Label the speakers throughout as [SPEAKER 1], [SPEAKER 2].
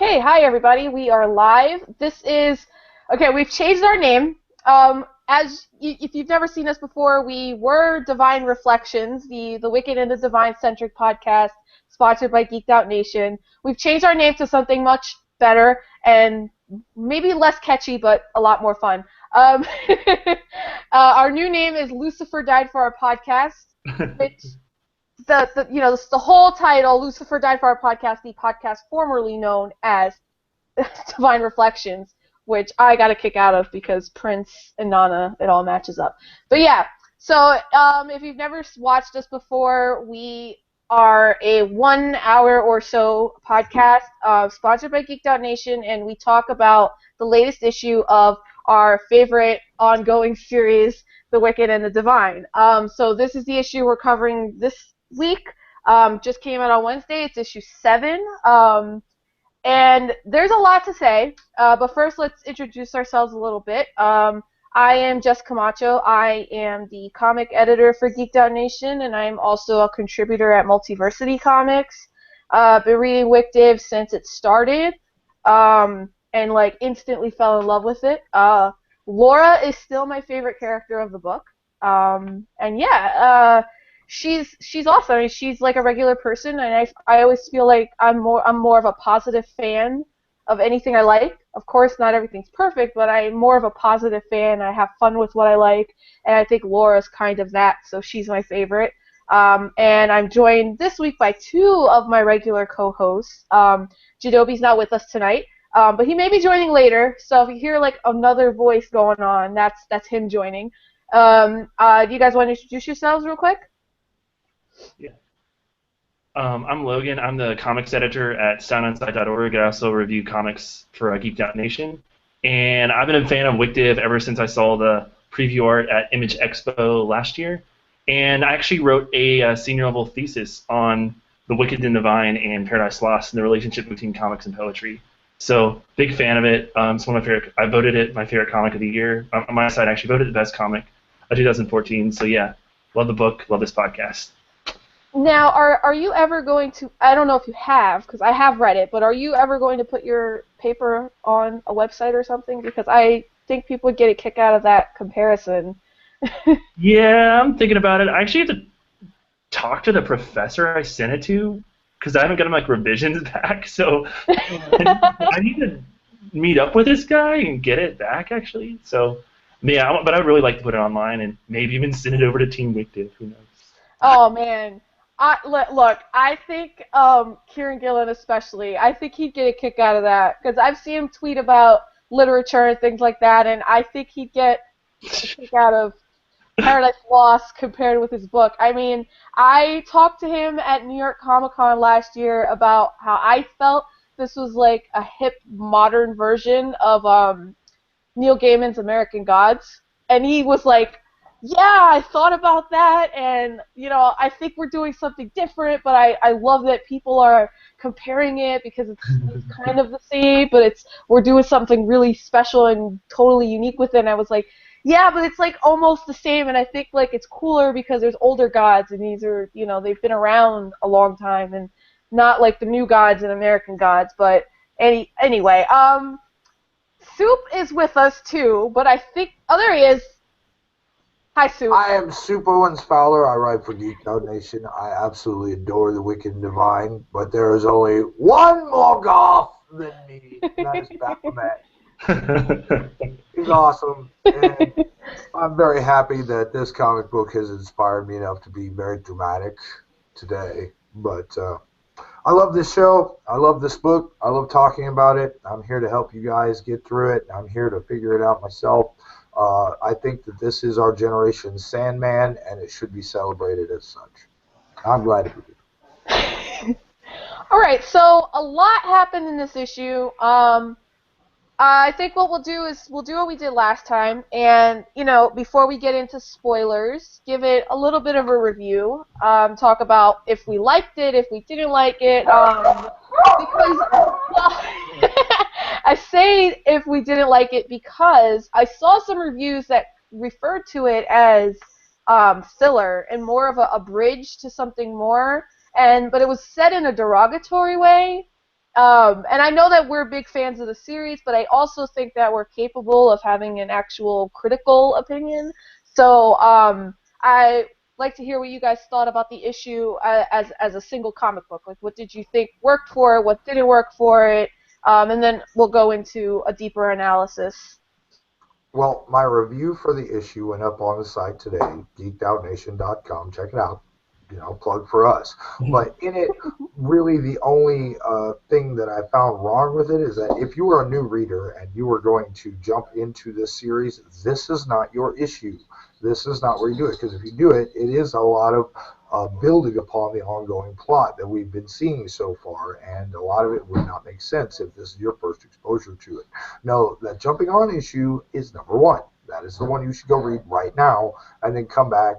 [SPEAKER 1] Okay, hi everybody. We are live. We've changed our name. If you've never seen us before, we were Divine Reflections, the Wicked and the Divine centric podcast sponsored by Geeked Out Nation. We've changed our name to something much better and maybe less catchy, but a lot more fun. Our new name is Lucifer Died for Our Podcast, which the whole title, Lucifer Died for Our Podcast, the podcast formerly known as Divine Reflections, which I got a kick out of because Prince and Nana, it all matches up. But yeah, so if you've never watched us before, we are a 1 hour or so podcast sponsored by Geeked Out Nation, and we talk about the latest issue of our favorite ongoing series, The Wicked and the Divine. So this is the issue we're covering this week. Just came out on Wednesday. It's issue 7. And there's a lot to say, but first let's introduce ourselves a little bit. I am Jess Camacho. I am the comic editor for Geeked Out Nation, and I'm also a contributor at Multiversity Comics. Been reading Wicked since it started, and instantly fell in love with it. Laura is still my favorite character of the book, she's awesome. I mean, she's like a regular person, and I always feel like I'm more of a positive fan of anything I like. Of course, not everything's perfect, but I'm more of a positive fan. I have fun with what I like, and I think Laura's kind of that, so she's my favorite. And I'm joined this week by 2 of my regular co-hosts. Jadobi's not with us tonight, but he may be joining later. So if you hear like another voice going on, that's him joining. Do you guys want to introduce yourselves real quick?
[SPEAKER 2] Yeah. I'm Logan. I'm the comics editor at SoundOnSide.org. I also review comics for Geeked Out Nation. And I've been a fan of Wicked ever since I saw the preview art at Image Expo last year. And I actually wrote a senior level thesis on the Wicked and Divine and Paradise Lost and the relationship between comics and poetry. So, big fan of it. It's one of my favorite. I voted it my favorite comic of the year. On my side, I actually voted the best comic of 2014. So yeah, love the book, love this podcast.
[SPEAKER 1] Now, are you ever going to, I don't know if you have, because I have read it, but are you ever going to put your paper on a website or something? Because I think people would get a kick out of that comparison.
[SPEAKER 2] Yeah, I'm thinking about it. I actually have to talk to the professor I sent it to, because I haven't gotten like revisions back, so I need to meet up with this guy and get it back, actually. So, yeah, but I'd really like to put it online and maybe even send it over to Team Wicked. Who knows?
[SPEAKER 1] Oh, man. Look, I think Kieran Gillen especially, I think he'd get a kick out of that, because I've seen him tweet about literature and things like that, and I think he'd get a kick out of Paradise Lost compared with his book. I mean, I talked to him at New York Comic Con last year about how I felt this was like a hip, modern version of Neil Gaiman's American Gods, and he was like, yeah, I thought about that, and, I think we're doing something different, but I love that people are comparing it because it's kind of the same, but we're doing something really special and totally unique with it, and I was like, yeah, but it's like almost the same, and I think like it's cooler because there's older gods, and these are, they've been around a long time, and not like the new gods and American Gods, but anyway, Soup is with us too, but I think, oh, there he is. Hi, Soup.
[SPEAKER 3] I am Soup Owens Fowler. I write for Geeked Out Nation. I absolutely adore the Wicked and Divine, but there is only one more goth than me, and that is Baphomet. He's awesome, and I'm very happy that this comic book has inspired me enough to be very dramatic today. But I love this show. I love this book. I love talking about it. I'm here to help you guys get through it. I'm here to figure it out myself. I think that this is our generation's Sandman, and it should be celebrated as such. I'm glad to be here.
[SPEAKER 1] All right, so a lot happened in this issue. I think what we'll do is we'll do what we did last time, and, before we get into spoilers, give it a little bit of a review, talk about if we liked it, if we didn't like it, because, well, I say if we didn't like it because I saw some reviews that referred to it as filler and more of a bridge to something more, but it was said in a derogatory way, And I know that we're big fans of the series, but I also think that we're capable of having an actual critical opinion. So I like to hear what you guys thought about the issue as a single comic book. Like, what did you think worked for it? What didn't work for it? And then we'll go into a deeper analysis.
[SPEAKER 3] Well, my review for the issue went up on the site today, geekedoutnation.com. Check it out. Plug for us. But in it, really the only thing that I found wrong with it is that if you were a new reader and you were going to jump into this series, this is not your issue. This is not where you do it, because if you do it, it is a lot of building upon the ongoing plot that we've been seeing so far, and a lot of it would not make sense if this is your first exposure to it. No, that jumping on issue is number one. That is the one you should go read right now, and then come back,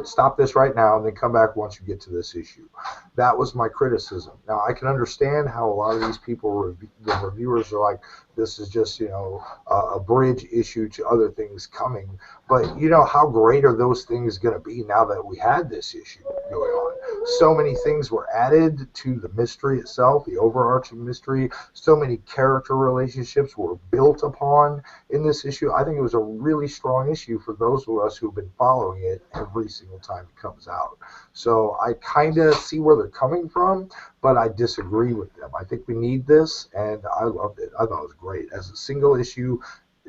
[SPEAKER 3] stop this right now, and then come back once you get to this issue. That was my criticism. Now, I can understand how a lot of these people, the reviewers, are like, this is just, a bridge issue to other things coming. But, how great are those things going to be now that we had this issue going on? So many things were added to the mystery itself, the overarching mystery. So many character relationships were built upon in this issue. I think it was a really strong issue for those of us who've been following it every single time it comes out. So I kind of see where they're coming from, but I disagree with them. I think we need this, and I loved it. I thought it was great. As a single issue,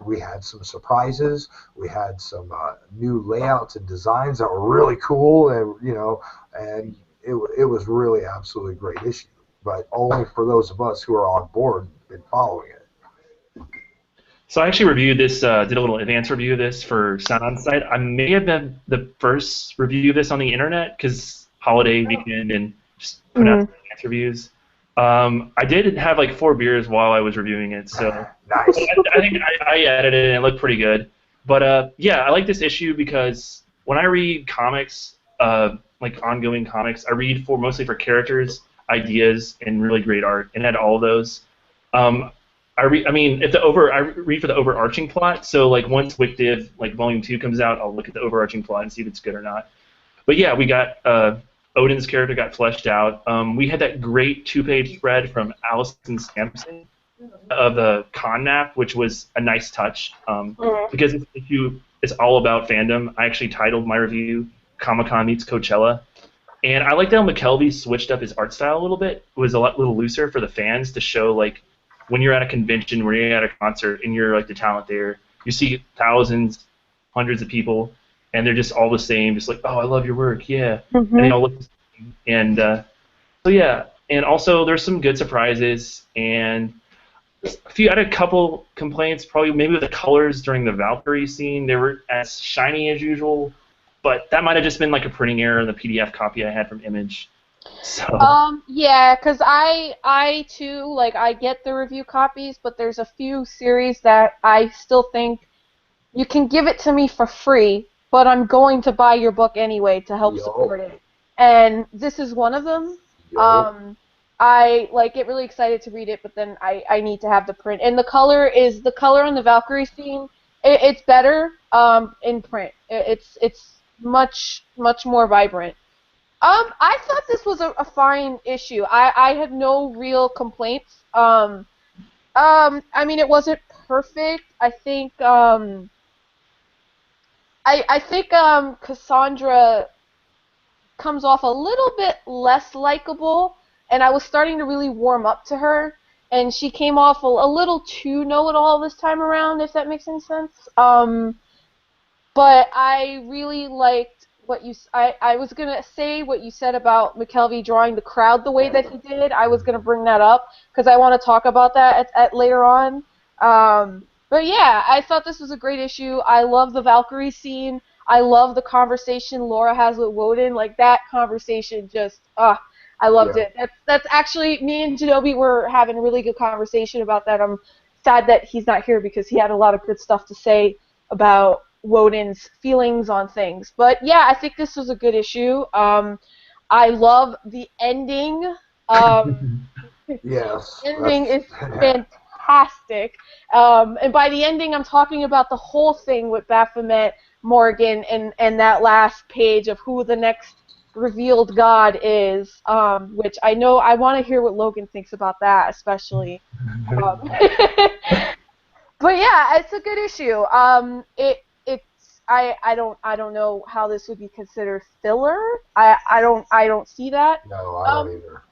[SPEAKER 3] we had some surprises. We had some new layouts and designs that were really cool, and it was really absolutely a great issue. But only for those of us who are on board and following it.
[SPEAKER 2] So I actually reviewed this, did a little advanced review of this for Sound On Site. I may have been the first review of this on the internet because holiday weekend and just put out advanced reviews. I did have like 4 beers while I was reviewing it, so
[SPEAKER 3] Nice.
[SPEAKER 2] I think I edited it and it looked pretty good. But yeah, I like this issue because when I read comics, like ongoing comics, I read mostly for characters, ideas, and really great art, and had all of those. I read for the overarching plot. So like once Wick Div like Volume 2 comes out, I'll look at the overarching plot and see if it's good or not. But yeah, we got Odin's character got fleshed out. We had that great 2-page spread from Allison Sampson of the Con-Nap, which was a nice touch. Because this issue is all about fandom. I actually titled my review Comic-Con Meets Coachella. And I liked how McKelvey switched up his art style a little bit. It was a little looser for the fans to show like when you're at a convention, when you're at a concert, and you're like the talent there, you see thousands, hundreds of people, and they're just all the same, just like, oh, I love your work, yeah. And they all look the same. And so yeah, and also there's some good surprises, and I had a couple complaints, probably maybe with the colors during the Valkyrie scene. They were as shiny as usual, but that might have just been like a printing error in the PDF copy I had from Image. So.
[SPEAKER 1] Yeah, because I too, like, I get the review copies, but there's a few series that I still think you can give it to me for free, but I'm going to buy your book anyway to help support it. And this is one of them. I get really excited to read it, but then I need to have the print. And the color on the Valkyrie scene. It's better in print. It's much more vibrant. I thought this was a fine issue. I had no real complaints. I mean, it wasn't perfect. I think Cassandra comes off a little bit less likable, and I was starting to really warm up to her, and she came off a little too know-it-all this time around, if that makes any sense. But I really liked what I was gonna say what you said about McKelvey drawing the crowd the way that he did. I was gonna bring that up because I want to talk about that at later on. But yeah, I thought this was a great issue. I love the Valkyrie scene. I love the conversation Laura has with Woden. Like, that conversation just, I loved it. That's actually, me and Janobi were having a really good conversation about that. I'm sad that he's not here because he had a lot of good stuff to say about Woden's feelings on things. But yeah, I think this was a good issue. I love the ending.
[SPEAKER 3] Yes.
[SPEAKER 1] Ending is fantastic. And by the ending, I'm talking about the whole thing with Baphomet, Morgan, and that last page of who the next revealed God is, which I know I want to hear what Logan thinks about that, especially. But yeah, it's a good issue. I don't know how this would be considered filler. I don't see that.
[SPEAKER 3] No, I don't either.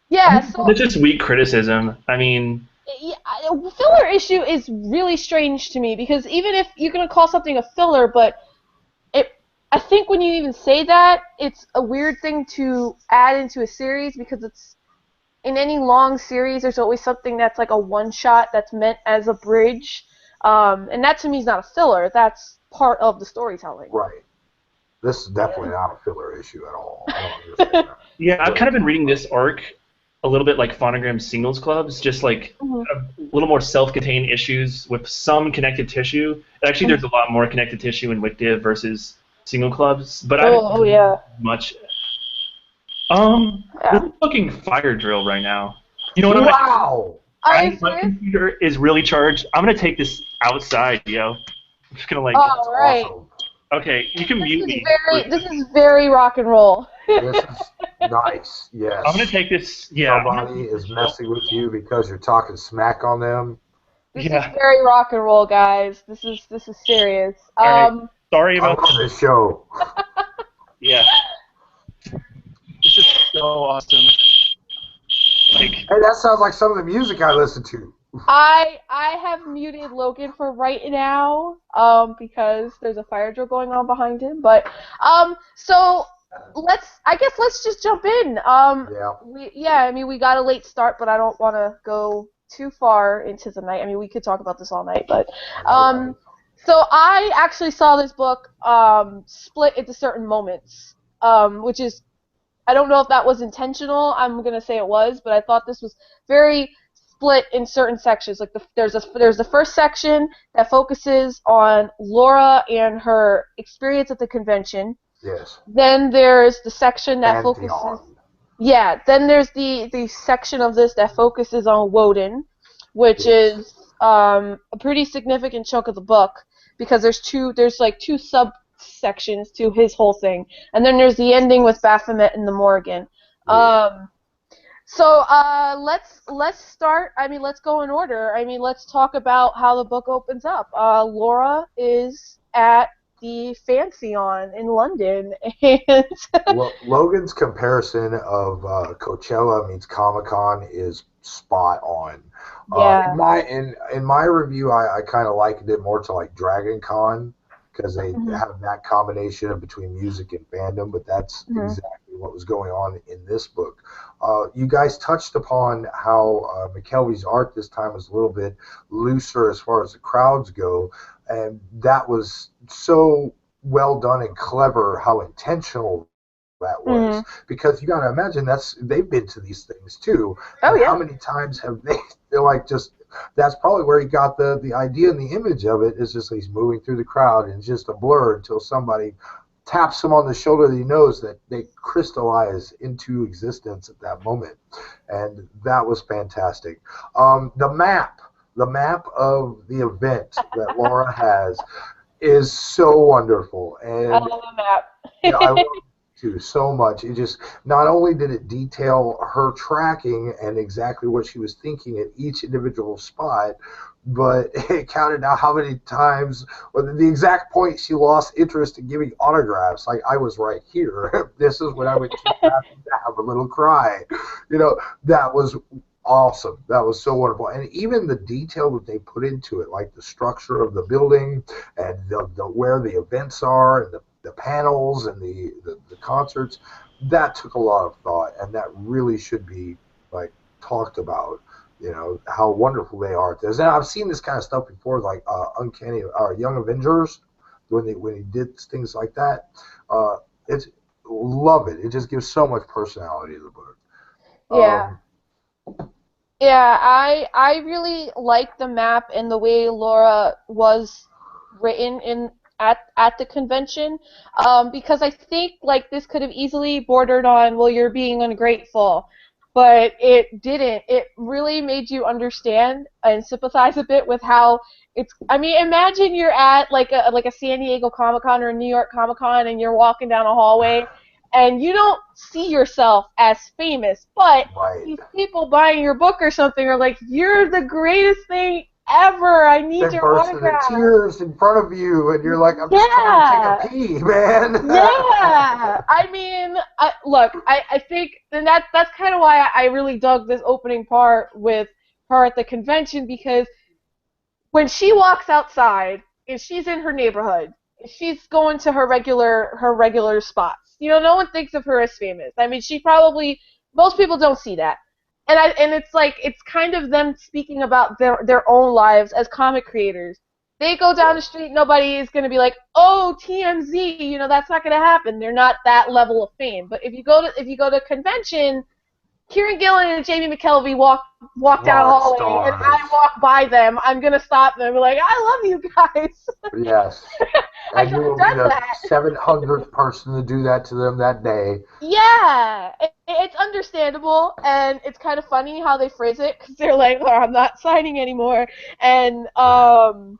[SPEAKER 1] Yeah, so
[SPEAKER 2] It's just weak criticism. I mean,
[SPEAKER 1] a filler issue is really strange to me because even if you're gonna call something a filler, but I think when you even say that, it's a weird thing to add into a series because it's in any long series. There's always something that's like a one shot that's meant as a bridge, and that to me is not a filler. That's part of the storytelling.
[SPEAKER 3] Right. This is definitely not a filler issue at all. I don't understand that.
[SPEAKER 2] yeah, I've kind of been reading this arc a little bit like Phonogram singles clubs, just like a little more self-contained issues with some connected tissue. Actually, there's a lot more connected tissue in Wicked versus single clubs, but I don't
[SPEAKER 1] yeah.
[SPEAKER 2] much. This is fucking fire drill right now. You know what
[SPEAKER 3] Wow!
[SPEAKER 2] my computer is really charged. I'm gonna take this outside, yo. I'm just gonna like.
[SPEAKER 1] Oh, right.
[SPEAKER 3] Awesome.
[SPEAKER 2] Okay, you can mute me.
[SPEAKER 1] This is very rock and roll.
[SPEAKER 3] This is nice. Yes.
[SPEAKER 2] I'm gonna take this. Yeah.
[SPEAKER 3] Somebody is messing with you because you're talking smack on them.
[SPEAKER 1] This is very rock and roll, guys. This is serious.
[SPEAKER 2] Right. Sorry
[SPEAKER 3] I
[SPEAKER 2] about
[SPEAKER 3] love this show.
[SPEAKER 2] Yeah. This is so awesome. Like.
[SPEAKER 3] Hey, that sounds like some of the music I listen to.
[SPEAKER 1] I have muted Logan for right now, because there's a fire drill going on behind him. But so let's just jump in. I mean, we got a late start, but I don't want to go too far into the night. I mean, we could talk about this all night, but so I actually saw this book split into certain moments, which is, I don't know if that was intentional. I'm gonna say it was, but I thought this was very split in certain sections. Like there's the first section that focuses on Laura and her experience at the convention.
[SPEAKER 3] Yes.
[SPEAKER 1] Then there's the section that focuses. Yeah. Then there's the section of this that focuses on Woden, which is a pretty significant chunk of the book because there's like two subsections to his whole thing, and then there's the ending with Baphomet and the Morrigan. So let's start. I mean, let's go in order. I mean, let's talk about how the book opens up. Laura is at the Fancy-On in London, and
[SPEAKER 3] Logan's comparison of Coachella meets Comic-Con is spot on.
[SPEAKER 1] Yeah.
[SPEAKER 3] In my review, I kind of likened it more to like Dragon Con because they have that combination of between music and fandom, but that's exactly what was going on in this book. You guys touched upon how McKelvey's art this time was a little bit looser as far as the crowds go, and that was so well done and clever how intentional that was, because you got to imagine they've been to these things too. How many times have they're like just that's probably where he got the idea and the image of it is just he's moving through the crowd and it's just a blur until somebody taps him on the shoulder that he knows that they crystallize into existence at that moment, and that was fantastic. The map of the event that Laura has is so wonderful, and
[SPEAKER 1] I love the map.
[SPEAKER 3] I love it too so much. It just not only did it detail her tracking and exactly what she was thinking at each individual spot, but it counted out how many times, or the exact point she lost interest in giving autographs. Like, I was right here. This is when I would have a little cry. That was awesome. That was so wonderful. And even the detail that they put into it, like the structure of the building and the where the events are and the panels and the concerts, that took a lot of thought, and that really should be like talked about. How wonderful they are at this. And I've seen this kind of stuff before, like Uncanny or Young Avengers, when he did things like that. Love it. It just gives so much personality to the book.
[SPEAKER 1] Yeah, I really like the map and the way Laura was written at the convention, because I think like this could have easily bordered on, well, you're being ungrateful. But it didn't. It really made you understand and sympathize a bit with how it's. I mean, imagine you're at like a San Diego Comic-Con or a New York Comic-Con, and you're walking down a hallway, and you don't see yourself as famous, but
[SPEAKER 3] Right.
[SPEAKER 1] these people buying your book or something are like, you're the greatest thing ever. I need
[SPEAKER 3] They
[SPEAKER 1] your
[SPEAKER 3] burst into
[SPEAKER 1] autograph.
[SPEAKER 3] tears in front of you, and you're like, I'm just trying to take a pee, man.
[SPEAKER 1] Yeah, I mean, look, I think, and that's kind of why I really dug this opening part with her at the convention, because when she walks outside, if she's in her neighborhood, if she's going to her regular spots, no one thinks of her as famous. I mean, most people don't see that. And it's like, it's kind of them speaking about their own lives as comic creators. They go down the street, nobody is going to be like, oh, TMZ, that's not going to happen. They're not that level of fame. But if you go to a convention, Kieran Gillen and Jamie McKelvey walk down the hallway, and I walk by them, I'm going to stop them and be like, I love you guys.
[SPEAKER 3] Yes. And you will be the 700th person to do that to them that day.
[SPEAKER 1] Yeah. It's understandable, and it's kind of funny how they phrase it, because they're like, oh, I'm not signing anymore. And, and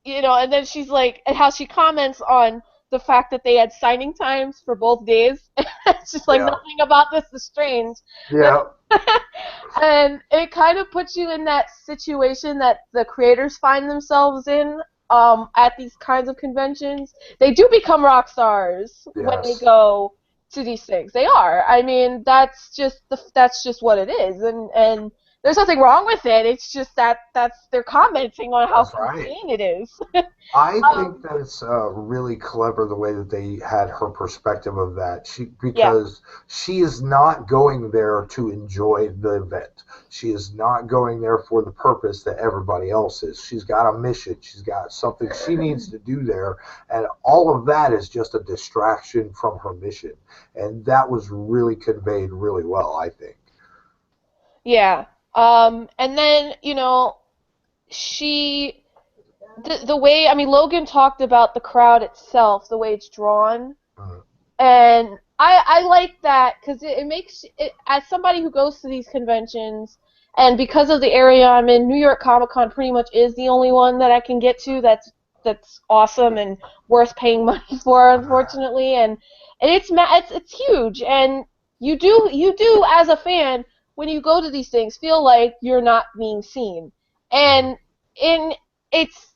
[SPEAKER 1] then she's like, and how she comments on the fact that they had signing times for both days. It's just like, nothing about this is strange.
[SPEAKER 3] Yeah.
[SPEAKER 1] And it kind of puts you in that situation that the creators find themselves in at these kinds of conventions. They do become rock stars when they go to these things. They are. I mean, that's just what it is. And there's nothing wrong with it. It's just that they're commenting on how insane it is.
[SPEAKER 3] I think that it's really clever the way that they had her perspective of that. Because she is not going there to enjoy the event. She is not going there for the purpose that everybody else is. She's got a mission. She's got something she needs to do there, and all of that is just a distraction from her mission. And that was really conveyed really well, I think.
[SPEAKER 1] Yeah. And then, the way, I mean, Logan talked about the crowd itself, the way it's drawn, and I like that, because it makes it, as somebody who goes to these conventions, and because of the area I'm in, New York Comic Con pretty much is the only one that I can get to that's awesome and worth paying money for, unfortunately, and it's huge, and you do as a fan, when you go to these things, feel like you're not being seen, and it's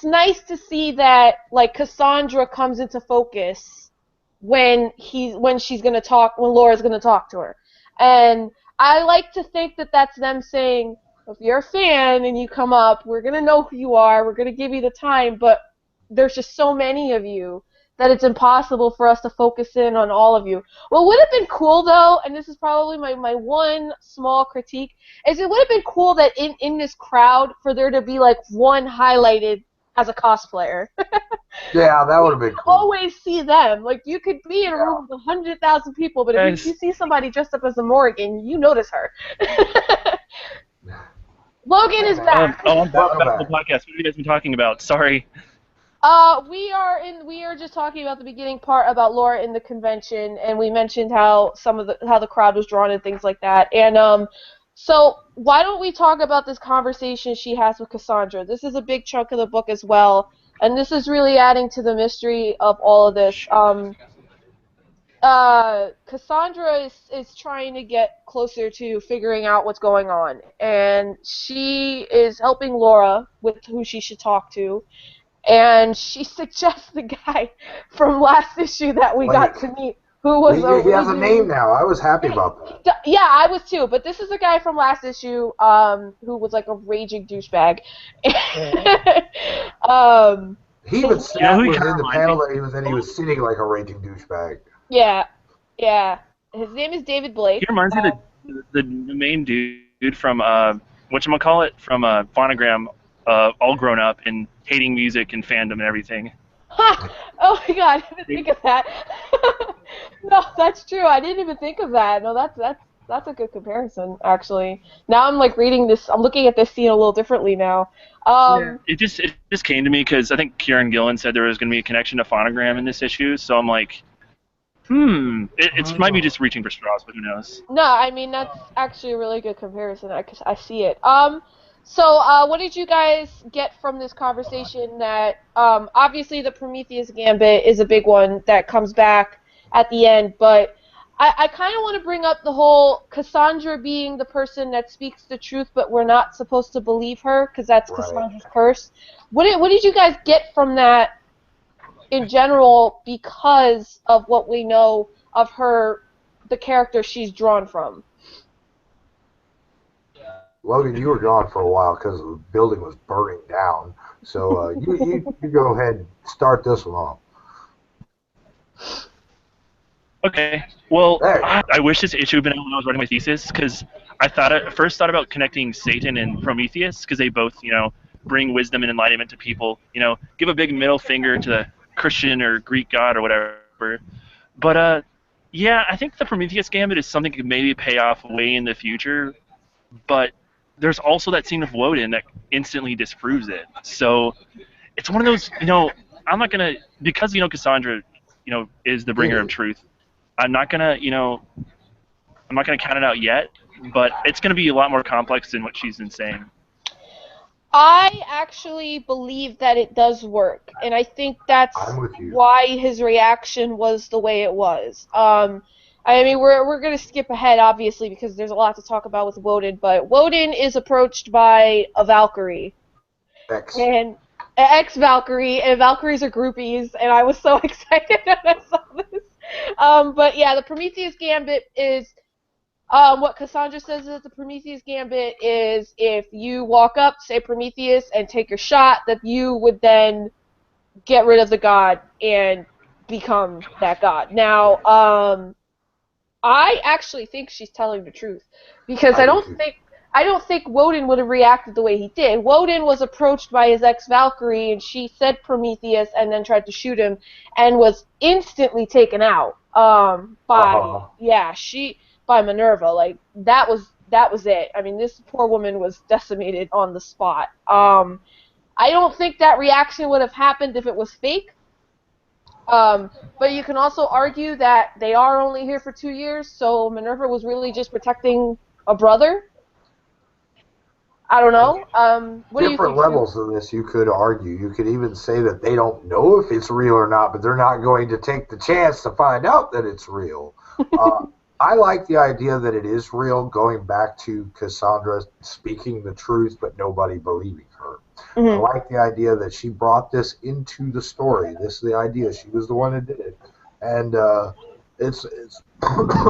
[SPEAKER 1] nice to see that, like, Cassandra comes into focus when Laura's gonna talk to her, and I like to think that that's them saying, if you're a fan and you come up, we're gonna know who you are, we're gonna give you the time, but there's just so many of you that it's impossible for us to focus in on all of you. What would have been cool, though, and this is probably my one small critique, is it would have been cool that in this crowd, for there to be, like, one highlighted as a cosplayer.
[SPEAKER 3] Yeah, that would have been cool.
[SPEAKER 1] Always see them. Like, you could be in a room with 100,000 people, but if you see somebody dressed up as a Morrigan, you notice her. Logan is back.
[SPEAKER 2] I'm back on the podcast. What have you guys been talking about? Sorry.
[SPEAKER 1] We are just talking about the beginning part about Laura in the convention, and we mentioned how the crowd was drawn and things like that. And so why don't we talk about this conversation she has with Cassandra? This is a big chunk of the book as well, and this is really adding to the mystery of all of this. Cassandra is trying to get closer to figuring out what's going on, and she is helping Laura with who she should talk to. And she suggests the guy from last issue that we got to meet, who was
[SPEAKER 3] he has a name now. I was happy about that.
[SPEAKER 1] Yeah, I was too. But this is a guy from last issue who was like a raging douchebag.
[SPEAKER 3] He even sat within the panel that he was in. He was sitting like a raging douchebag.
[SPEAKER 1] Yeah. His name is David Blake.
[SPEAKER 2] He reminds me of the main dude from whatchamacallit, from Phonogram, all grown up and hating music and fandom and everything.
[SPEAKER 1] Ha! Oh my god, I didn't think of that. No, that's true. I didn't even think of that. No, that's a good comparison, actually. Now I'm like reading this. I'm looking at this scene a little differently now.
[SPEAKER 2] It just came to me because I think Kieran Gillen said there was going to be a connection to Phonogram in this issue, so I'm like, it might be just reaching for straws, but who knows?
[SPEAKER 1] No, I mean that's actually a really good comparison. I see it. So, what did you guys get from this conversation? That obviously the Prometheus Gambit is a big one that comes back at the end. But I kind of want to bring up the whole Cassandra being the person that speaks the truth, but we're not supposed to believe her because that's
[SPEAKER 3] Right.
[SPEAKER 1] Cassandra's curse. What did you guys get from that in general because of what we know of her, the character she's drawn from?
[SPEAKER 3] Logan, you were gone for a while because the building was burning down. So you go ahead and start this one off.
[SPEAKER 4] Okay. Well,
[SPEAKER 3] There you go.
[SPEAKER 4] I wish this issue had been out when I was writing my thesis, because I first thought about connecting Satan and Prometheus, because they both, bring wisdom and enlightenment to people. Give a big middle finger to the Christian or Greek god or whatever. But yeah, I think the Prometheus Gambit is something that could maybe pay off way in the future. But there's also that scene of Woden that instantly disproves it. So it's one of those, I'm not gonna, because Cassandra, is the bringer of truth. I'm not gonna count it out yet, but it's gonna be a lot more complex than what she's been saying.
[SPEAKER 1] I actually believe that it does work, and I think that's
[SPEAKER 3] I'm with you.
[SPEAKER 1] why his reaction was the way it was. I mean, we're gonna skip ahead, obviously, because there's a lot to talk about with Woden, but Woden is approached by a Valkyrie. And ex-Valkyrie, and Valkyries are groupies, and I was so excited when I saw this. But yeah, the Prometheus Gambit is, what Cassandra says is the Prometheus Gambit is if you walk up, say Prometheus, and take your shot, that you would then get rid of the god and become that god. Now, I actually think she's telling the truth, because I don't think Woden would have reacted the way he did. Woden was approached by his ex-Valkyrie, and she said Prometheus and then tried to shoot him and was instantly taken out by Minerva. Like, that was it. I mean, this poor woman was decimated on the spot. I don't think that reaction would have happened if it was fake. But you can also argue that they are only here for 2 years, so Minerva was really just protecting a brother. I don't know. What do you think?
[SPEAKER 3] Different levels of this, you could argue. You could even say that they don't know if it's real or not, but they're not going to take the chance to find out that it's real. I like the idea that it is real, going back to Cassandra speaking the truth, but nobody believing her. Mm-hmm. I like the idea that she brought this into the story. This is the idea. She was the one who did it. And it's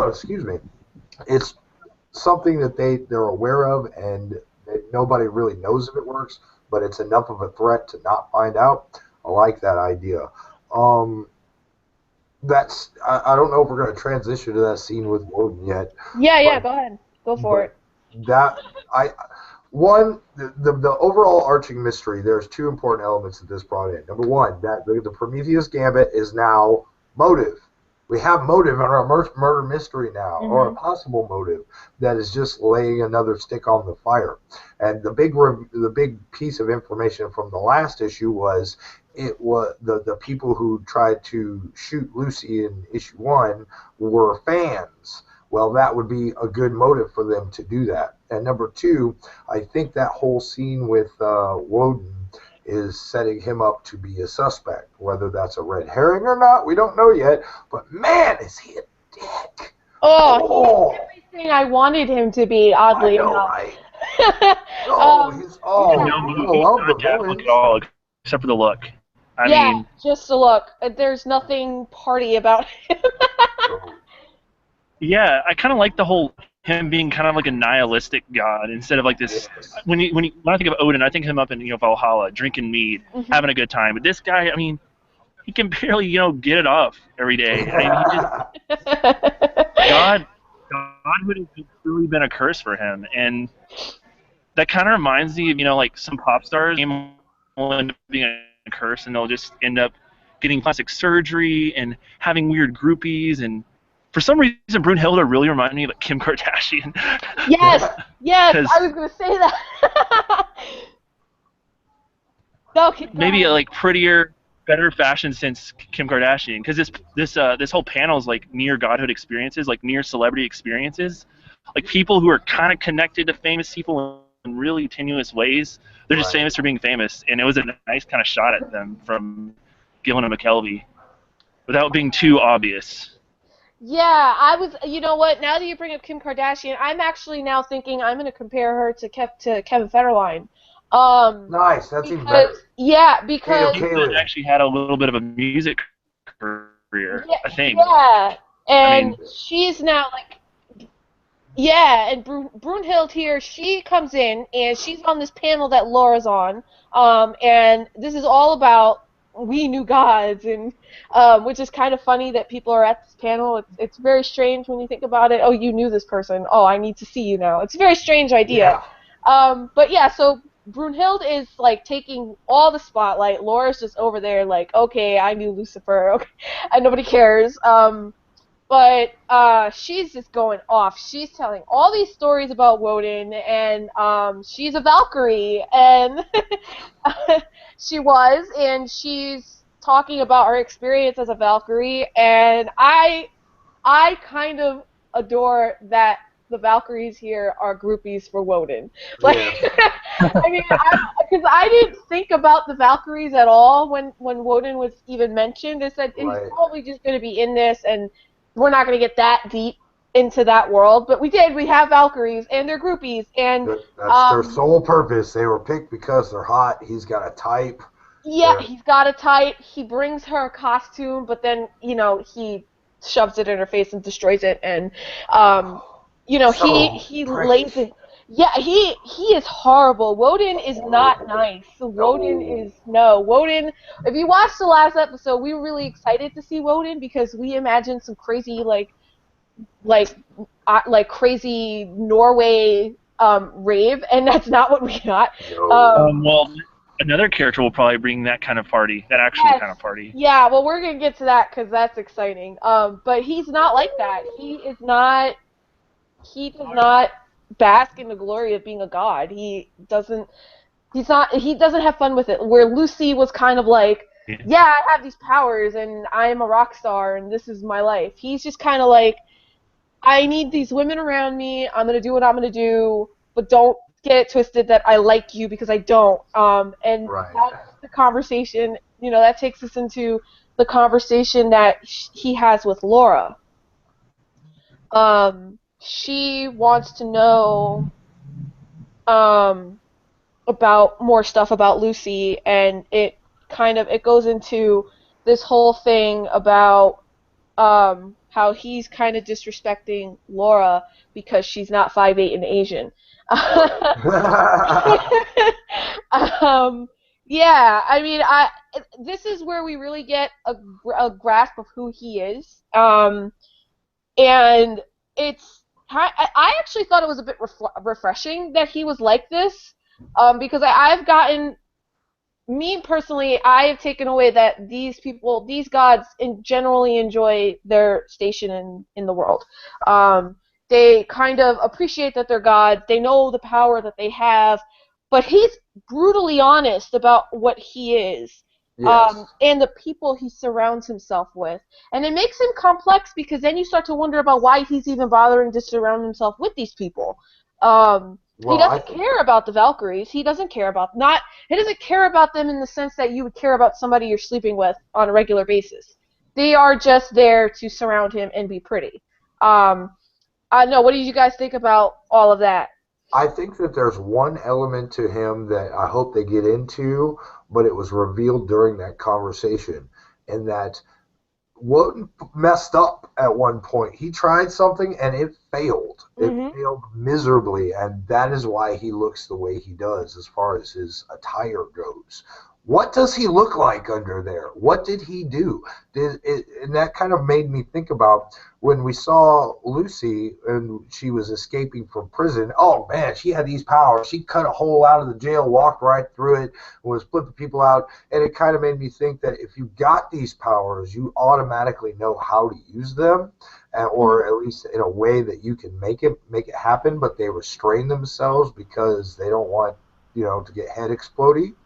[SPEAKER 3] excuse me, it's something that they're aware of, and nobody really knows if it works, but it's enough of a threat to not find out. I like that idea. I don't know if we're going to transition to that scene with Woden yet.
[SPEAKER 1] Yeah, go ahead. Go for it.
[SPEAKER 3] The overall arching mystery, there's two important elements that this brought in. Number one, that the Prometheus Gambit is now motive. We have motive in our murder mystery now, mm-hmm. or a possible motive that is just laying another stick on the fire. And the big piece of information from the last issue was it was the people who tried to shoot Lucy in issue 1 were fans. Well, that would be a good motive for them to do that. And number 2, I think that whole scene with Woden is setting him up to be a suspect. Whether that's a red herring or not, we don't know yet. But man, is he a dick!
[SPEAKER 1] Oh, he's everything I wanted him to be. Oddly enough.
[SPEAKER 3] Right? Look
[SPEAKER 4] at all except for the look. I mean,
[SPEAKER 1] just a look. There's nothing party about him.
[SPEAKER 4] Yeah, I kind of like the whole him being kind of like a nihilistic god instead of like this. Yes. When I think of Odin, I think of him up in Valhalla, drinking mead, mm-hmm. having a good time. But this guy, I mean, he can barely get it off every day. I mean, he just God would have really been a curse for him, and that kind of reminds me of like some pop stars will end up being a curse, and they'll just end up getting plastic surgery and having weird groupies. And for some reason, Brunhilde really reminded me of Kim Kardashian.
[SPEAKER 1] Yes, I was going to say that. No,
[SPEAKER 4] maybe a prettier, better fashion since Kim Kardashian, because this whole panel is near godhood experiences, near celebrity experiences, people who are kind of connected to famous people in really tenuous ways. They're just famous for being famous, and it was a nice kind of shot at them from Gillen and McKelvey, without being too obvious.
[SPEAKER 1] Yeah, I was. You know what? Now that you bring up Kim Kardashian, I'm actually now thinking I'm going to compare her to Kevin Federline. Um,
[SPEAKER 3] Nice. That's even
[SPEAKER 1] because
[SPEAKER 3] better.
[SPEAKER 1] yeah,
[SPEAKER 3] Kato
[SPEAKER 1] because
[SPEAKER 4] That
[SPEAKER 3] Kaelin.
[SPEAKER 4] actually had a little bit of a music career,
[SPEAKER 1] yeah,
[SPEAKER 4] I think.
[SPEAKER 1] yeah,
[SPEAKER 4] I
[SPEAKER 1] and
[SPEAKER 4] mean,
[SPEAKER 1] she's now like yeah, and Brunhild here, she comes in and she's on this panel that Laura's on, and this is all about we new gods, and which is kind of funny that people are at this panel. It's very strange when you think about it. Oh, you knew this person. Oh, I need to see you now. It's a very strange idea.
[SPEAKER 3] Yeah.
[SPEAKER 1] But yeah, so Brunhild is like taking all the spotlight. Laura's just over there like, okay, I knew Lucifer. Okay, and nobody cares. But she's just going off. She's telling all these stories about Woden, and she's a Valkyrie, and she was, and she's talking about her experience as a Valkyrie, and I kind of adore that the Valkyries here are groupies for Woden. Like,
[SPEAKER 3] Yeah.
[SPEAKER 1] I mean, because I didn't think about the Valkyries at all when Woden was even mentioned. I said he's
[SPEAKER 3] Right.
[SPEAKER 1] probably just going to be in this, and we're not going to get that deep into that world. But we did. We have Valkyries, and they're groupies, and
[SPEAKER 3] That's their sole purpose. They were picked because they're hot. He's got a type.
[SPEAKER 1] yeah, he's got a type. He brings her a costume, but then he shoves it in her face and destroys it, and
[SPEAKER 3] So
[SPEAKER 1] he lays
[SPEAKER 3] precious.
[SPEAKER 1] it. Yeah, he is horrible. Woden is not nice. Woden
[SPEAKER 3] No.
[SPEAKER 1] is no Woden. If you watched the last episode, we were really excited to see Woden because we imagined some crazy like like crazy Norway rave, and that's not what we got.
[SPEAKER 3] No.
[SPEAKER 4] well, another character will probably bring that kind of party, that actual
[SPEAKER 1] Yes.
[SPEAKER 4] kind of party.
[SPEAKER 1] Yeah, well, we're gonna get to that because that's exciting. But he's not like that. He is not. He does not bask in the glory of being a god. He doesn't. He's not. He doesn't have fun with it. Where Lucy was kind of like,
[SPEAKER 4] Yeah.
[SPEAKER 1] yeah, I have these powers and I am a rock star and this is my life. He's just kind of like, I need these women around me. I'm gonna do what I'm gonna do, but don't get it twisted that I like you because I don't. And
[SPEAKER 3] Right.
[SPEAKER 1] that's the conversation. That takes us into the conversation that he has with Laura. She wants to know about more stuff about Lucy, and it goes into this whole thing about how he's kind of disrespecting Laura because she's not 5'8" and Asian. Yeah, I mean, this is where we really get a grasp of who he is, and I actually thought it was a bit refreshing that he was like this, because I've gotten me personally, I have taken away that these people, these gods, generally enjoy their station in the world. They kind of appreciate that they're gods. They know the power that they have, but he's brutally honest about what he is,
[SPEAKER 3] Yes.
[SPEAKER 1] and the people he surrounds himself with. And it makes him complex because then you start to wonder about why he's even bothering to surround himself with these people. He
[SPEAKER 3] Well,
[SPEAKER 1] doesn't care about the Valkyries. He doesn't care about He doesn't care about them in the sense that you would care about somebody you're sleeping with on a regular basis. They are just there to surround him and be pretty. I know. What did you guys think about all of that?
[SPEAKER 3] I think that there's one element to him that I hope they get into, but it was revealed during that conversation, and that Woden messed up at one point. He tried something and it failed. It
[SPEAKER 1] Mm-hmm.
[SPEAKER 3] failed miserably, and that is why he looks the way he does as far as his attire goes. What does he look like under there? What did he do? And that kind of made me think about when we saw Lucy and she was escaping from prison. Oh man, she had these powers. She cut a hole out of the jail, walked right through it, was flipping people out. And it kind of made me think that if you got these powers, you automatically know how to use them, or at least in a way that you can make it happen. But they restrain themselves because they don't want to get head exploding.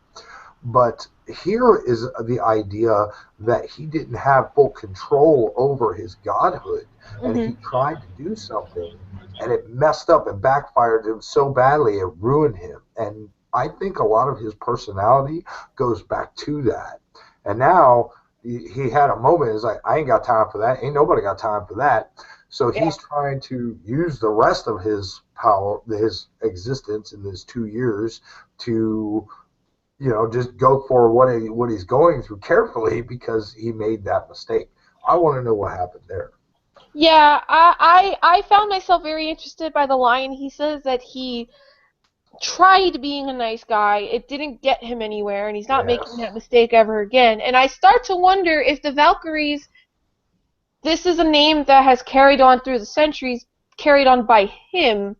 [SPEAKER 3] But here is the idea that he didn't have full control over his godhood, and he tried to do something, and it messed up and backfired him so badly it ruined him. And I think a lot of his personality goes back to that. And now, he had a moment. It's like, I ain't got time for that. Ain't nobody got time for that. So
[SPEAKER 1] Yeah.
[SPEAKER 3] he's trying to use the rest of his power, his existence in his 2 years to, just go for what he's going through carefully because he made that mistake. I want to know what happened there.
[SPEAKER 1] Yeah, I found myself very interested by the line. He says that he tried being a nice guy. It didn't get him anywhere, and he's not making that mistake ever again. And I start to wonder if the Valkyries, this is a name that has carried on through the centuries, carried on by him,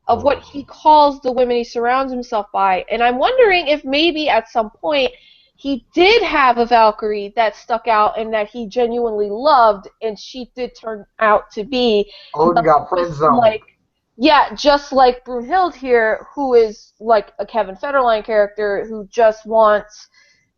[SPEAKER 1] of what he calls the women he surrounds himself by. And I'm wondering if maybe at some point he did have a Valkyrie that stuck out and that he genuinely loved, and she did turn out to be
[SPEAKER 3] Odin got friend zoned.
[SPEAKER 1] like, yeah, just like Brunhild here, who is like a Kevin Federline character who just wants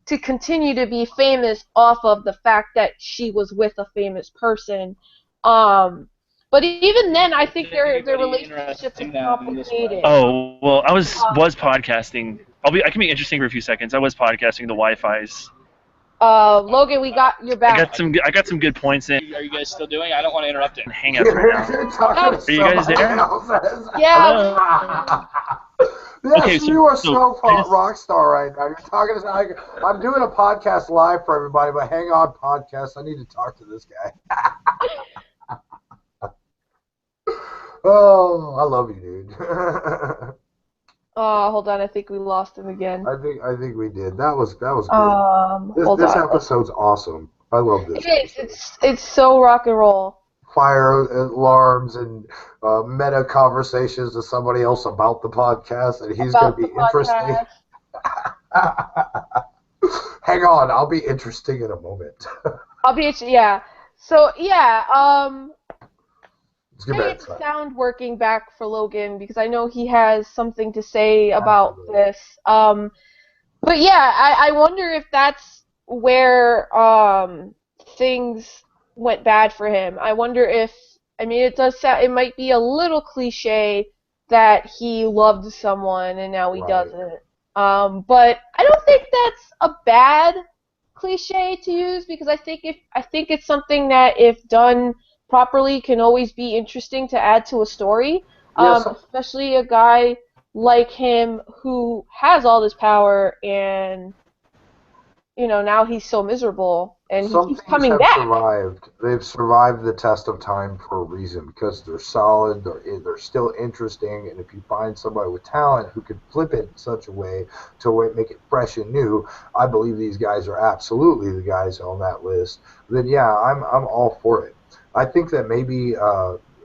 [SPEAKER 1] to continue to be famous off of the fact that she was with a famous person. But even then, I think their relationship is complicated.
[SPEAKER 4] Oh, well, I was podcasting. I can be interesting for a few seconds. I was podcasting the Wi-Fi's.
[SPEAKER 1] Logan, we got your back.
[SPEAKER 4] I got some good points in.
[SPEAKER 5] Are you guys still doing it? I don't want to interrupt it.
[SPEAKER 4] Hang out right now. Are you guys there?
[SPEAKER 1] Yeah.
[SPEAKER 3] Yes,
[SPEAKER 4] Okay,
[SPEAKER 3] you are so rock star right now. You're talking to I'm doing a podcast live for everybody, but hang on, podcast. I need to talk to this guy. Oh, I love you, dude.
[SPEAKER 1] Oh, hold on. I think we lost him again.
[SPEAKER 3] I think we did. That was good. This episode's awesome. I love this.
[SPEAKER 1] It's so rock and roll.
[SPEAKER 3] Fire alarms and meta conversations with somebody else about the podcast, and he's going to be interesting. Hang on, I'll be interesting in a moment.
[SPEAKER 1] Yeah. So yeah,
[SPEAKER 3] Let's get
[SPEAKER 1] get the sound working back for Logan because I know he has something to say about this. But yeah, I wonder if that's where things went bad for him. I wonder if, it does sound, it might be a little cliche that he loved someone and now he doesn't. But I don't think that's a bad cliche to use because I think it's something that if done properly can always be interesting to add to a story.
[SPEAKER 3] Yes.
[SPEAKER 1] Especially a guy like him who has all this power and now he's so miserable and he keeps coming back.
[SPEAKER 3] They've survived the test of time for a reason because they're solid, they're still interesting, and if you find somebody with talent who can flip it in such a way to make it fresh and new, I believe these guys are absolutely the guys on that list. Then yeah, I'm all for it. I think that maybe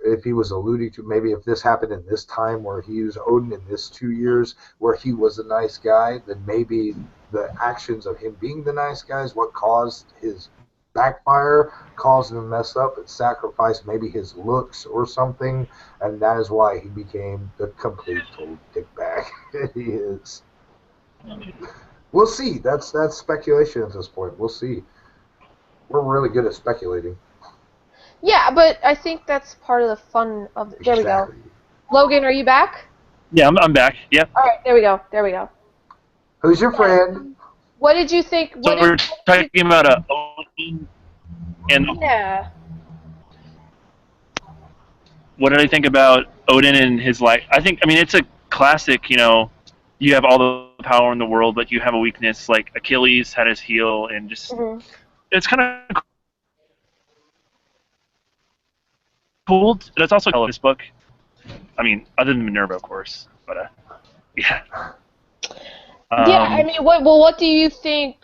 [SPEAKER 3] if he was alluding to maybe if this happened in this time where he used Odin in this 2 years where he was a nice guy, then maybe the actions of him being the nice guy is what caused his backfire, caused him to mess up and sacrifice maybe his looks or something, and that is why he became the complete total dickbag that he is. We'll see. That's speculation at this point. We'll see. We're really good at speculating.
[SPEAKER 1] Yeah, but I think that's part of the fun of it. There we go. Logan, are you back?
[SPEAKER 4] Yeah, I'm back. Yep.
[SPEAKER 1] All right, there we go.
[SPEAKER 3] Who's your friend?
[SPEAKER 1] What did you think?
[SPEAKER 4] So we're talking about Odin and
[SPEAKER 1] yeah.
[SPEAKER 4] What did I think about Odin and his life? It's a classic, you have all the power in the world, but you have a weakness. Like Achilles had his heel, and just it's kind of cool. That's also in this book. Other than Minerva, of course, but yeah.
[SPEAKER 1] What do you think?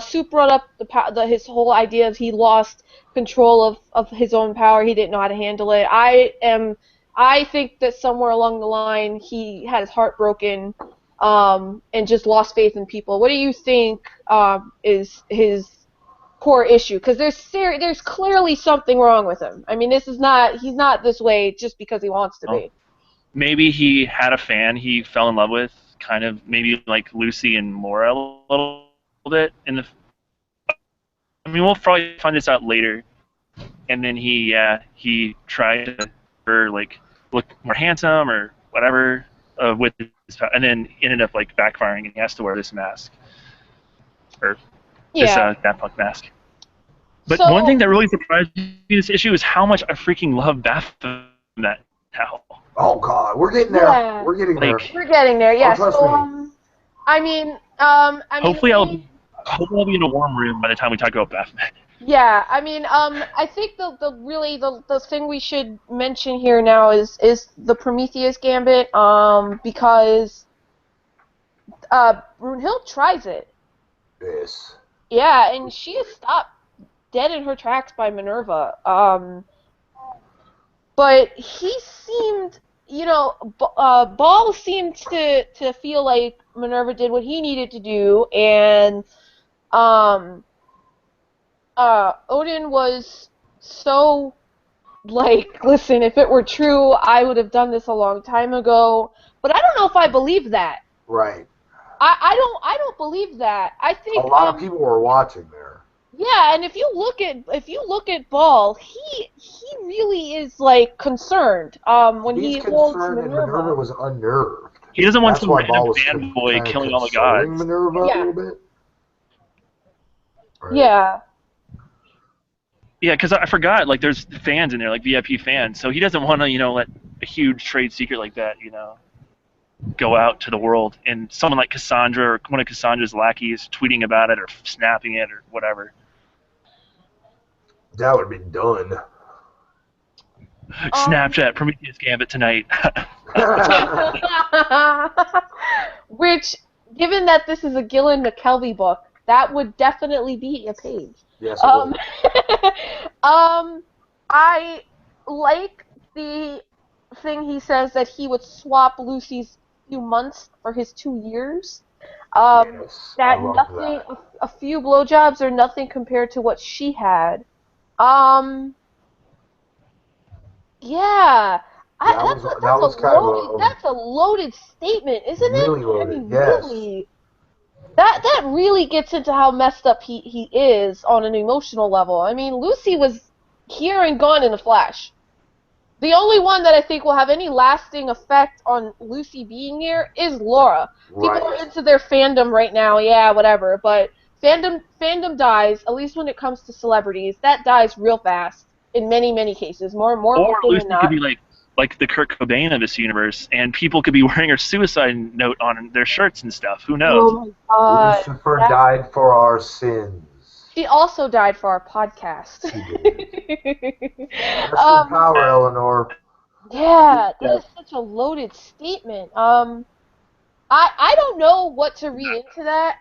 [SPEAKER 1] Soup brought up his whole idea of he lost control of his own power. He didn't know how to handle it. I think that somewhere along the line he had his heart broken, and just lost faith in people. What do you think is his core issue? Because there's clearly something wrong with him. He's not this way just because he wants to be.
[SPEAKER 4] Maybe he had a fan he fell in love with, kind of maybe like Lucy and Laura a little bit. We'll probably find this out later. And then he tried to look more handsome or whatever with his, and then ended up backfiring, and he has to wear this mask. or
[SPEAKER 1] Yeah.
[SPEAKER 4] this Daft Punk mask. But
[SPEAKER 1] So-
[SPEAKER 4] one thing that really surprised me this issue is how much I freaking love Baphomet now.
[SPEAKER 3] Oh God, we're getting there.
[SPEAKER 1] Yeah.
[SPEAKER 3] We're getting there.
[SPEAKER 4] Like,
[SPEAKER 1] We're getting there, yeah.
[SPEAKER 3] Oh, trust
[SPEAKER 1] So,
[SPEAKER 3] me.
[SPEAKER 1] I mean,
[SPEAKER 4] hopefully I'll be in a warm room by the time we talk about Baphomet.
[SPEAKER 1] yeah, I mean, I think the thing we should mention here now is the Prometheus Gambit, because Brunhild tries it.
[SPEAKER 3] Yes.
[SPEAKER 1] Yeah, and she is stopped dead in her tracks by Minerva. But he seemed, Ball seemed to feel like Minerva did what he needed to do, and Odin was so like, listen, if it were true, I would have done this a long time ago. But I don't know if I believe that.
[SPEAKER 3] Right.
[SPEAKER 1] I don't believe that. I think
[SPEAKER 3] A lot of people were watching there.
[SPEAKER 1] yeah, and if you look at Ball, he really is like concerned. When
[SPEAKER 3] He's
[SPEAKER 1] he holds
[SPEAKER 3] concerned, and
[SPEAKER 1] Minerva.
[SPEAKER 3] Minerva was unnerved.
[SPEAKER 4] He doesn't want
[SPEAKER 3] That's
[SPEAKER 4] some
[SPEAKER 3] why Ball
[SPEAKER 4] random
[SPEAKER 3] was
[SPEAKER 4] fanboy
[SPEAKER 3] kinda
[SPEAKER 4] killing all the
[SPEAKER 3] consoling
[SPEAKER 4] gods.
[SPEAKER 3] Minerva
[SPEAKER 1] Yeah.
[SPEAKER 3] a little bit. Right.
[SPEAKER 1] Yeah.
[SPEAKER 4] Yeah, because I forgot, like, there's fans in there, like VIP fans, so he doesn't want to, let a huge trade secret like that, go out to the world, and someone like Cassandra or one of Cassandra's lackeys tweeting about it or snapping it or whatever.
[SPEAKER 3] That would have been done.
[SPEAKER 4] Snapchat, Prometheus Gambit tonight.
[SPEAKER 1] Which, given that this is a Gillen McKelvey book, that would definitely be a page.
[SPEAKER 3] Yes, it would.
[SPEAKER 1] I like the thing he says that he would swap Lucy's few months for his 2 years.
[SPEAKER 3] Yes, I
[SPEAKER 1] That
[SPEAKER 3] love
[SPEAKER 1] nothing,
[SPEAKER 3] that.
[SPEAKER 1] a few blowjobs are nothing compared to what she had. Yeah.
[SPEAKER 3] That was kind of a
[SPEAKER 1] that's a loaded statement, isn't
[SPEAKER 3] really
[SPEAKER 1] it?
[SPEAKER 3] loaded,
[SPEAKER 1] I mean,
[SPEAKER 3] yes.
[SPEAKER 1] really. That really gets into how messed up he is on an emotional level. I mean, Lucy was here and gone in a flash. The only one that I think will have any lasting effect on Lucy being here is Laura.
[SPEAKER 3] right.
[SPEAKER 1] People are into their fandom right now, yeah, whatever. But fandom dies, at least when it comes to celebrities. That dies real fast in many, many cases. More
[SPEAKER 4] Or
[SPEAKER 1] often
[SPEAKER 4] Lucy
[SPEAKER 1] than not.
[SPEAKER 4] could be like the Kurt Cobain of this universe, and people could be wearing her suicide note on their shirts and stuff. Who knows?
[SPEAKER 1] Oh my god.
[SPEAKER 3] Lucifer died for our sins.
[SPEAKER 1] She also died for our podcast.
[SPEAKER 3] Rest in power, Eleanor.
[SPEAKER 1] Yeah, that is such a loaded statement. I don't know what to read into that.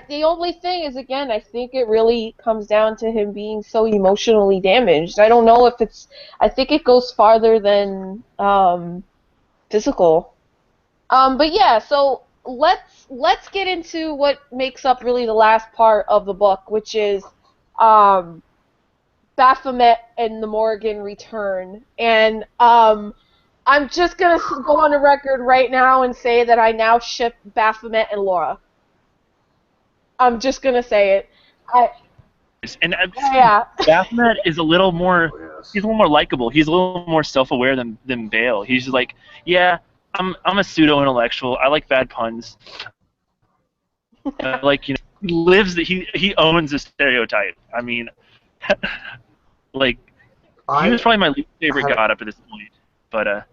[SPEAKER 1] The only thing is, again, I think it really comes down to him being so emotionally damaged. I don't know if it's. I think it goes farther than physical. But yeah, so let's get into what makes up really the last part of the book, which is Baphomet and the Morrigan return. And I'm just going to go on the record right now and say that I now ship Baphomet and Laura. I'm just going to say it.
[SPEAKER 4] And
[SPEAKER 1] Yeah.
[SPEAKER 4] Baphomet is a little more.
[SPEAKER 3] Yes.
[SPEAKER 4] He's a little more likable. He's a little more self-aware than Bale. He's just like, yeah, I'm a pseudo-intellectual. I like bad puns. He owns a stereotype. I mean, like, he was probably my least favorite god up to this point. But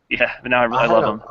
[SPEAKER 4] yeah, but now I love him.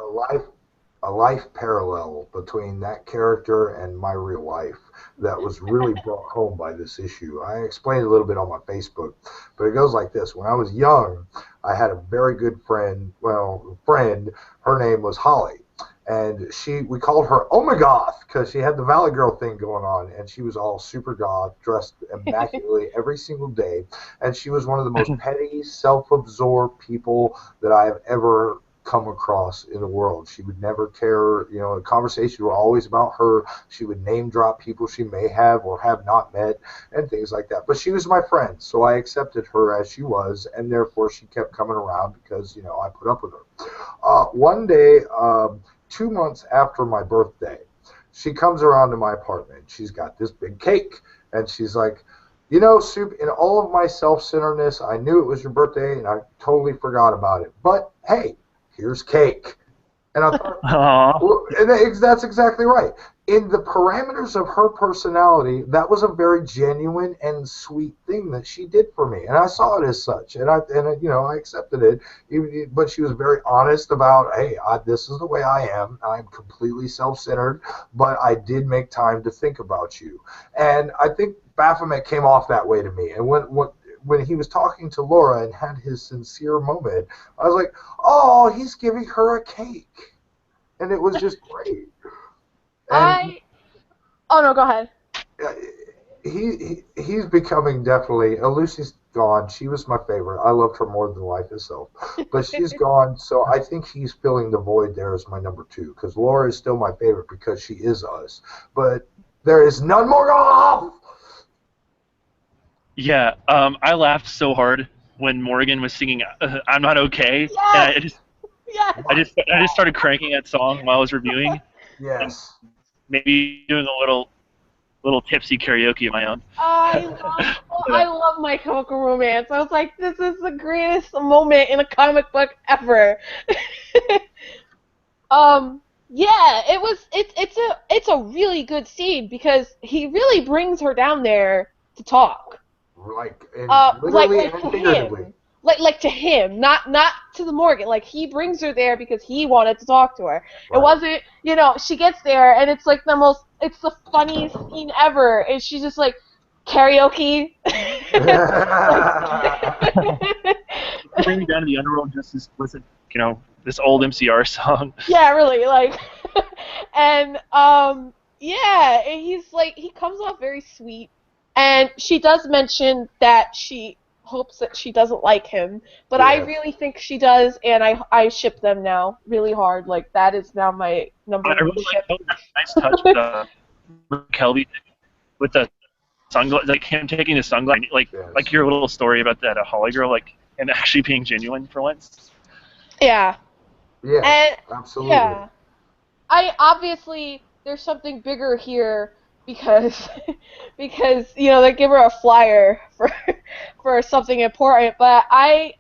[SPEAKER 3] A life parallel between that character and my real life that was really brought home by this issue. I explained a little bit on my Facebook, but it goes like this. When I was young, I had a very good friend. Her name was Holly. And we called her Omegoth because she had the Valley Girl thing going on, and she was all super goth, dressed immaculately every single day. And she was one of the most petty, self-absorbed people that I have ever come across in the world. She would never care, the conversations were always about her. She would name drop people she may have or have not met and things like that. But she was my friend, so I accepted her as she was, and therefore she kept coming around because, I put up with her. One day, 2 months after my birthday, she comes around to my apartment. She's got this big cake, and she's like, Soup, in all of my self-centeredness, I knew it was your birthday, and I totally forgot about it. But, hey, here's cake. And I thought,
[SPEAKER 4] Aww.
[SPEAKER 3] well, and that's exactly right. in the parameters of her personality, that was a very genuine and sweet thing that she did for me, and I saw it as such, and I accepted it. But she was very honest about, hey, this is the way I am. I'm completely self-centered, but I did make time to think about you, and I think Baphomet came off that way to me. And when he was talking to Laura and had his sincere moment, I was like, oh, he's giving her a cake, and it was just great. And
[SPEAKER 1] Oh no, go ahead.
[SPEAKER 3] he's becoming definitely. Lucy's gone. She was my favorite. I loved her more than life itself, but she's gone. So I think he's filling the void there as my number 2, because Laura is still my favorite because she is us. But there is none more off.
[SPEAKER 4] Yeah, I laughed so hard when Morgan was singing "I'm Not Okay," and I just started cranking that song while I was reviewing.
[SPEAKER 3] Yes.
[SPEAKER 4] Maybe doing a little tipsy karaoke of my own.
[SPEAKER 1] I love My Chemical Romance. I was like, this is the greatest moment in a comic book ever. Yeah, it's a really good scene because he really brings her down there to talk.
[SPEAKER 3] Literally and figuratively.
[SPEAKER 1] Like to him, not to the Morgan. Like, he brings her there because he wanted to talk to her.
[SPEAKER 3] Right.
[SPEAKER 1] It wasn't, she gets there and it's like it's the funniest scene ever. And she's just like, karaoke.
[SPEAKER 4] Bring me down to the underworld just to listen, this old MCR song.
[SPEAKER 1] Yeah, really, like, and yeah, and he's like, he comes off very sweet, and she does mention that she hopes that she doesn't like him, but I really think she does, and I ship them now really hard. Like, that is now my number one ship.
[SPEAKER 4] Like that nice touch with Kelby with the sunglasses, like him taking the sunglasses, like your little story about that Holly girl, like him actually being genuine for once.
[SPEAKER 1] Yeah.
[SPEAKER 3] Yeah. Absolutely. Yeah.
[SPEAKER 1] Obviously there's something bigger here because they give her a flyer for something important, but I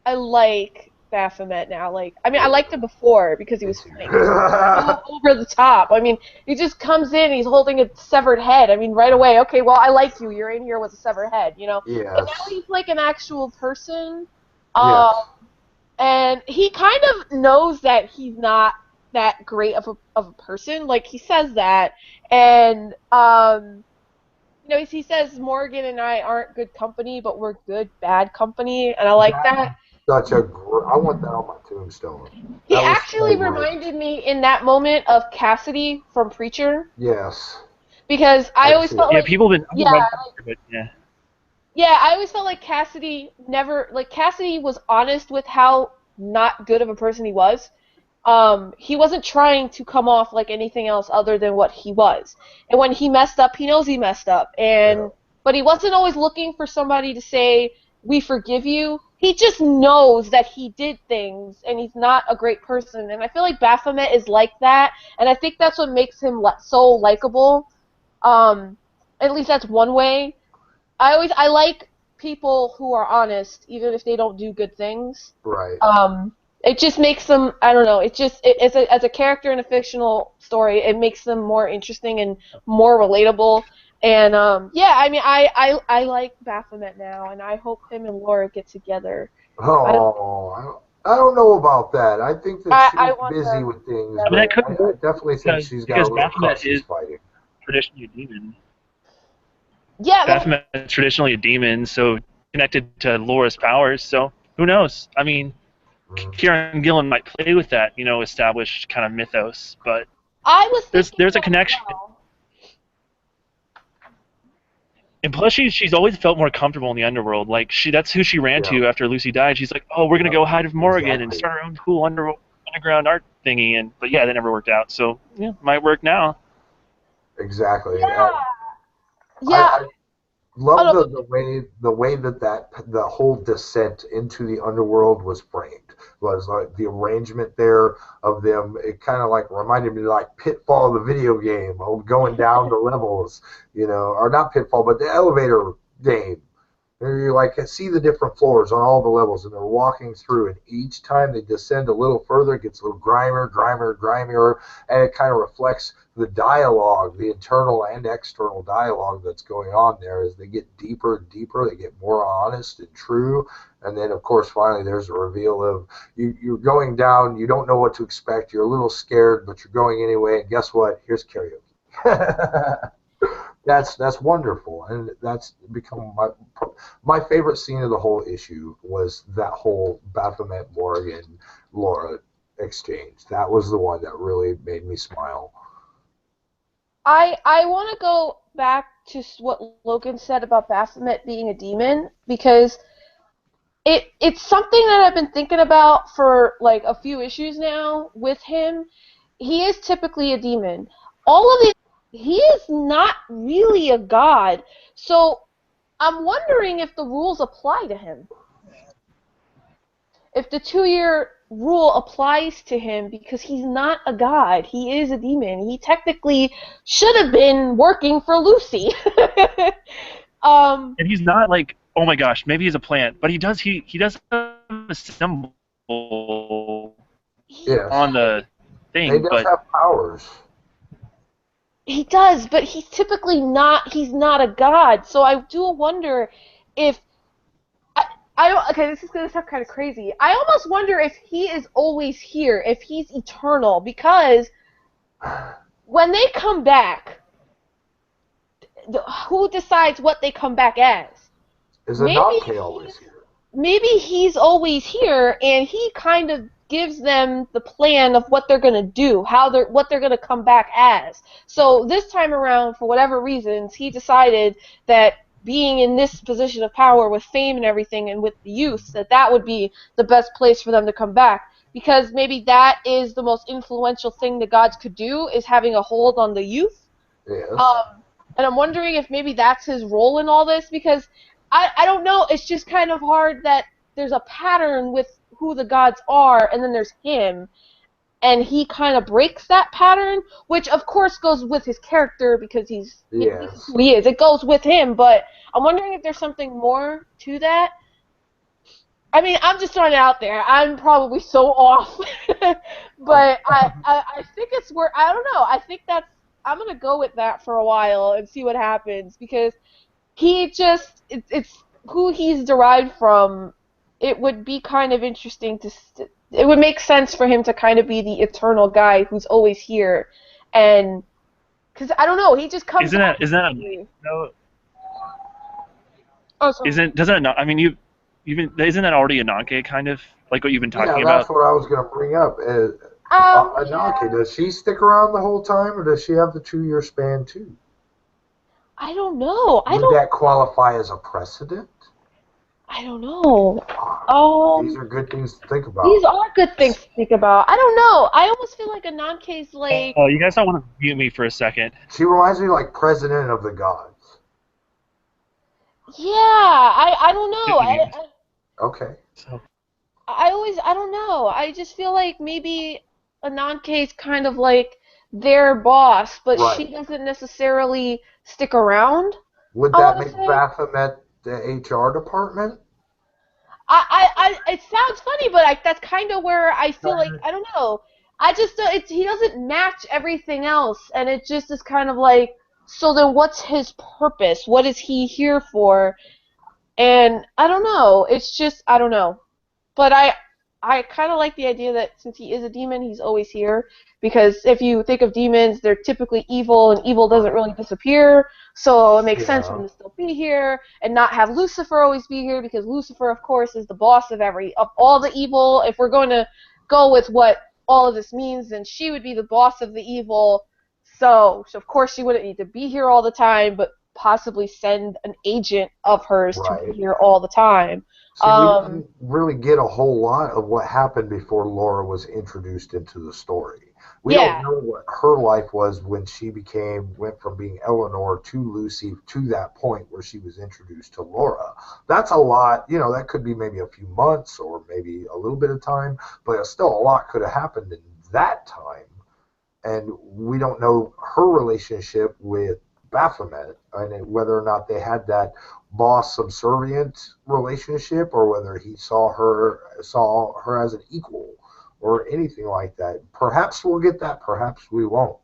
[SPEAKER 1] like Baphomet now. Like, I mean, I liked him before because he was funny. Over the top. I mean, he just comes in, he's holding a severed head. I mean, right away, okay, well, I like you. You're in here with a severed head,
[SPEAKER 3] Yes.
[SPEAKER 1] But now he's like an actual person.
[SPEAKER 3] Yes.
[SPEAKER 1] And he kind of knows that he's not that great of a person. Like, he says that, and he says Morgan and I aren't good company, but we're good bad company, and I like that.
[SPEAKER 3] I want that on my tombstone.
[SPEAKER 1] He actually reminded me in that moment of Cassidy from Preacher.
[SPEAKER 3] Yes.
[SPEAKER 1] Because I always felt like
[SPEAKER 4] people have been
[SPEAKER 1] Yeah, I always felt like Cassidy was honest with how not good of a person he was. He wasn't trying to come off like anything else other than what he was. And when he messed up, he knows he messed up. But he wasn't always looking for somebody to say, we forgive you. He just knows that he did things, and he's not a great person. And I feel like Baphomet is like that, and I think that's what makes him so likable. At least that's one way. I like people who are honest, even if they don't do good things.
[SPEAKER 3] Right.
[SPEAKER 1] It just makes them, I don't know, as a character in a fictional story, it makes them more interesting and more relatable. And, I mean, I like Baphomet now, and I hope him and Laura get together.
[SPEAKER 3] Oh, I don't know about that. I think that she's busy with things.
[SPEAKER 4] I mean,
[SPEAKER 3] I definitely think she's got a little crush she's fighting.
[SPEAKER 4] Traditionally a demon.
[SPEAKER 1] Yeah.
[SPEAKER 4] Baphomet is traditionally a demon, so connected to Laura's powers, so who knows? I mean, Kieran Gillen might play with that, established kind of mythos, but there's a connection.
[SPEAKER 1] Well.
[SPEAKER 4] And plus, she's always felt more comfortable in the underworld. Like, that's who she ran to after Lucy died. She's like, oh, we're gonna go hide with Morgan and start our own cool underground art thingy. But yeah, that never worked out. So yeah, might work now.
[SPEAKER 3] Exactly.
[SPEAKER 1] Yeah.
[SPEAKER 3] I love the way that the whole descent into the underworld was framed. Was like the arrangement there of them. It kind of like reminded me like Pitfall, the video game, of going down the levels. Or not Pitfall, but the elevator game. And you like see the different floors on all the levels, and they're walking through, and each time they descend a little further, it gets a little grimier, and it kind of reflects the dialogue, the internal and external dialogue that's going on there. As they get deeper and deeper, they get more honest and true, and then of course finally there's a reveal of you're going down, you don't know what to expect, you're a little scared, but you're going anyway, and guess what? Here's karaoke. That's wonderful, and that's become my favorite scene of the whole issue was that whole Baphomet Morgan Laura exchange. That was the one that really made me smile.
[SPEAKER 1] I want to go back to what Logan said about Baphomet being a demon, because it's something that I've been thinking about for like a few issues now with him. He is typically a demon. All of these, he is not really a god. So I'm wondering if the rules apply to him. If the 2-year rule applies to him, because he's not a god. He is a demon. He technically should have been working for Lucy.
[SPEAKER 4] And he's not like, oh my gosh, maybe he's a plant, but he does have a symbol
[SPEAKER 3] Yes.
[SPEAKER 4] on the thing.
[SPEAKER 3] He does
[SPEAKER 4] But
[SPEAKER 3] have powers.
[SPEAKER 1] He does, but he's typically not. He's not a god. So I do wonder if I don't. Okay, this is gonna sound kind of crazy. I almost wonder if he is always here, if he's eternal, because when they come back, who decides what they come back as?
[SPEAKER 3] Is Ananke always here?
[SPEAKER 1] Maybe he's always here, and he kind of gives them the plan of what they're gonna do, what they're gonna come back as. So this time around, for whatever reasons, he decided that being in this position of power with fame and everything, and with the youth, that would be the best place for them to come back, because maybe that is the most influential thing the gods could do, is having a hold on the youth.
[SPEAKER 3] Yes.
[SPEAKER 1] And I'm wondering if maybe that's his role in all this, because I don't know, it's just kind of hard that there's a pattern with who the gods are, and then there's him, and he kind of breaks that pattern, which of course goes with his character, because this is who he is. It goes with him, but I'm wondering if there's something more to that. I mean, I'm just throwing it out there. I'm probably so off, but I think it's where, I don't know, I think I'm going to go with that for a while and see what happens, because he just, it's who he's derived from. It would be kind of interesting it would make sense for him to kind of be the eternal guy who's always here, and because I don't know, he just comes.
[SPEAKER 4] Isn't that already Ananke kind of like what you've been talking about?
[SPEAKER 3] Yeah, that's what I was going to bring up. Ananke, does she stick around the whole time, or does she have the 2-year span too?
[SPEAKER 1] I don't know.
[SPEAKER 3] Would that qualify as a precedent?
[SPEAKER 1] I don't know.
[SPEAKER 3] These are good things to think about.
[SPEAKER 1] These are good things to think about. I don't know. I almost feel like Ananke's like...
[SPEAKER 4] Oh, you guys don't want to mute me for a second.
[SPEAKER 3] She reminds me like President of the Gods.
[SPEAKER 1] Yeah, I don't know.
[SPEAKER 3] Okay.
[SPEAKER 4] So.
[SPEAKER 1] I don't know. I just feel like maybe Ananke's kind of like their boss, but she doesn't necessarily stick around.
[SPEAKER 3] Would that make Baphomet the HR department?
[SPEAKER 1] It sounds funny, but that's kind of where I feel like, I don't know. I just, he doesn't match everything else, and it just is kind of like, so then what's his purpose? What is he here for? And I don't know. It's just, I don't know. But I kind of like the idea that since he is a demon, he's always here. Because if you think of demons, they're typically evil, and evil doesn't really disappear. So it makes sense for him to still be here, and not have Lucifer always be here, because Lucifer, of course, is the boss of all the evil. If we're going to go with what all of this means, then she would be the boss of the evil. So of course she wouldn't need to be here all the time, but possibly send an agent of hers to be here all the time.
[SPEAKER 3] See, we didn't really get a whole lot of what happened before Laura was introduced into the story. We don't know what her life was when she went from being Eleanor to Lucy to that point where she was introduced to Laura. That's a lot, that could be maybe a few months or maybe a little bit of time, but still a lot could have happened in that time. And we don't know her relationship with Baphomet, and whether or not they had that boss subservient relationship, or whether he saw her as an equal, or anything like that. Perhaps we'll get that, perhaps we won't.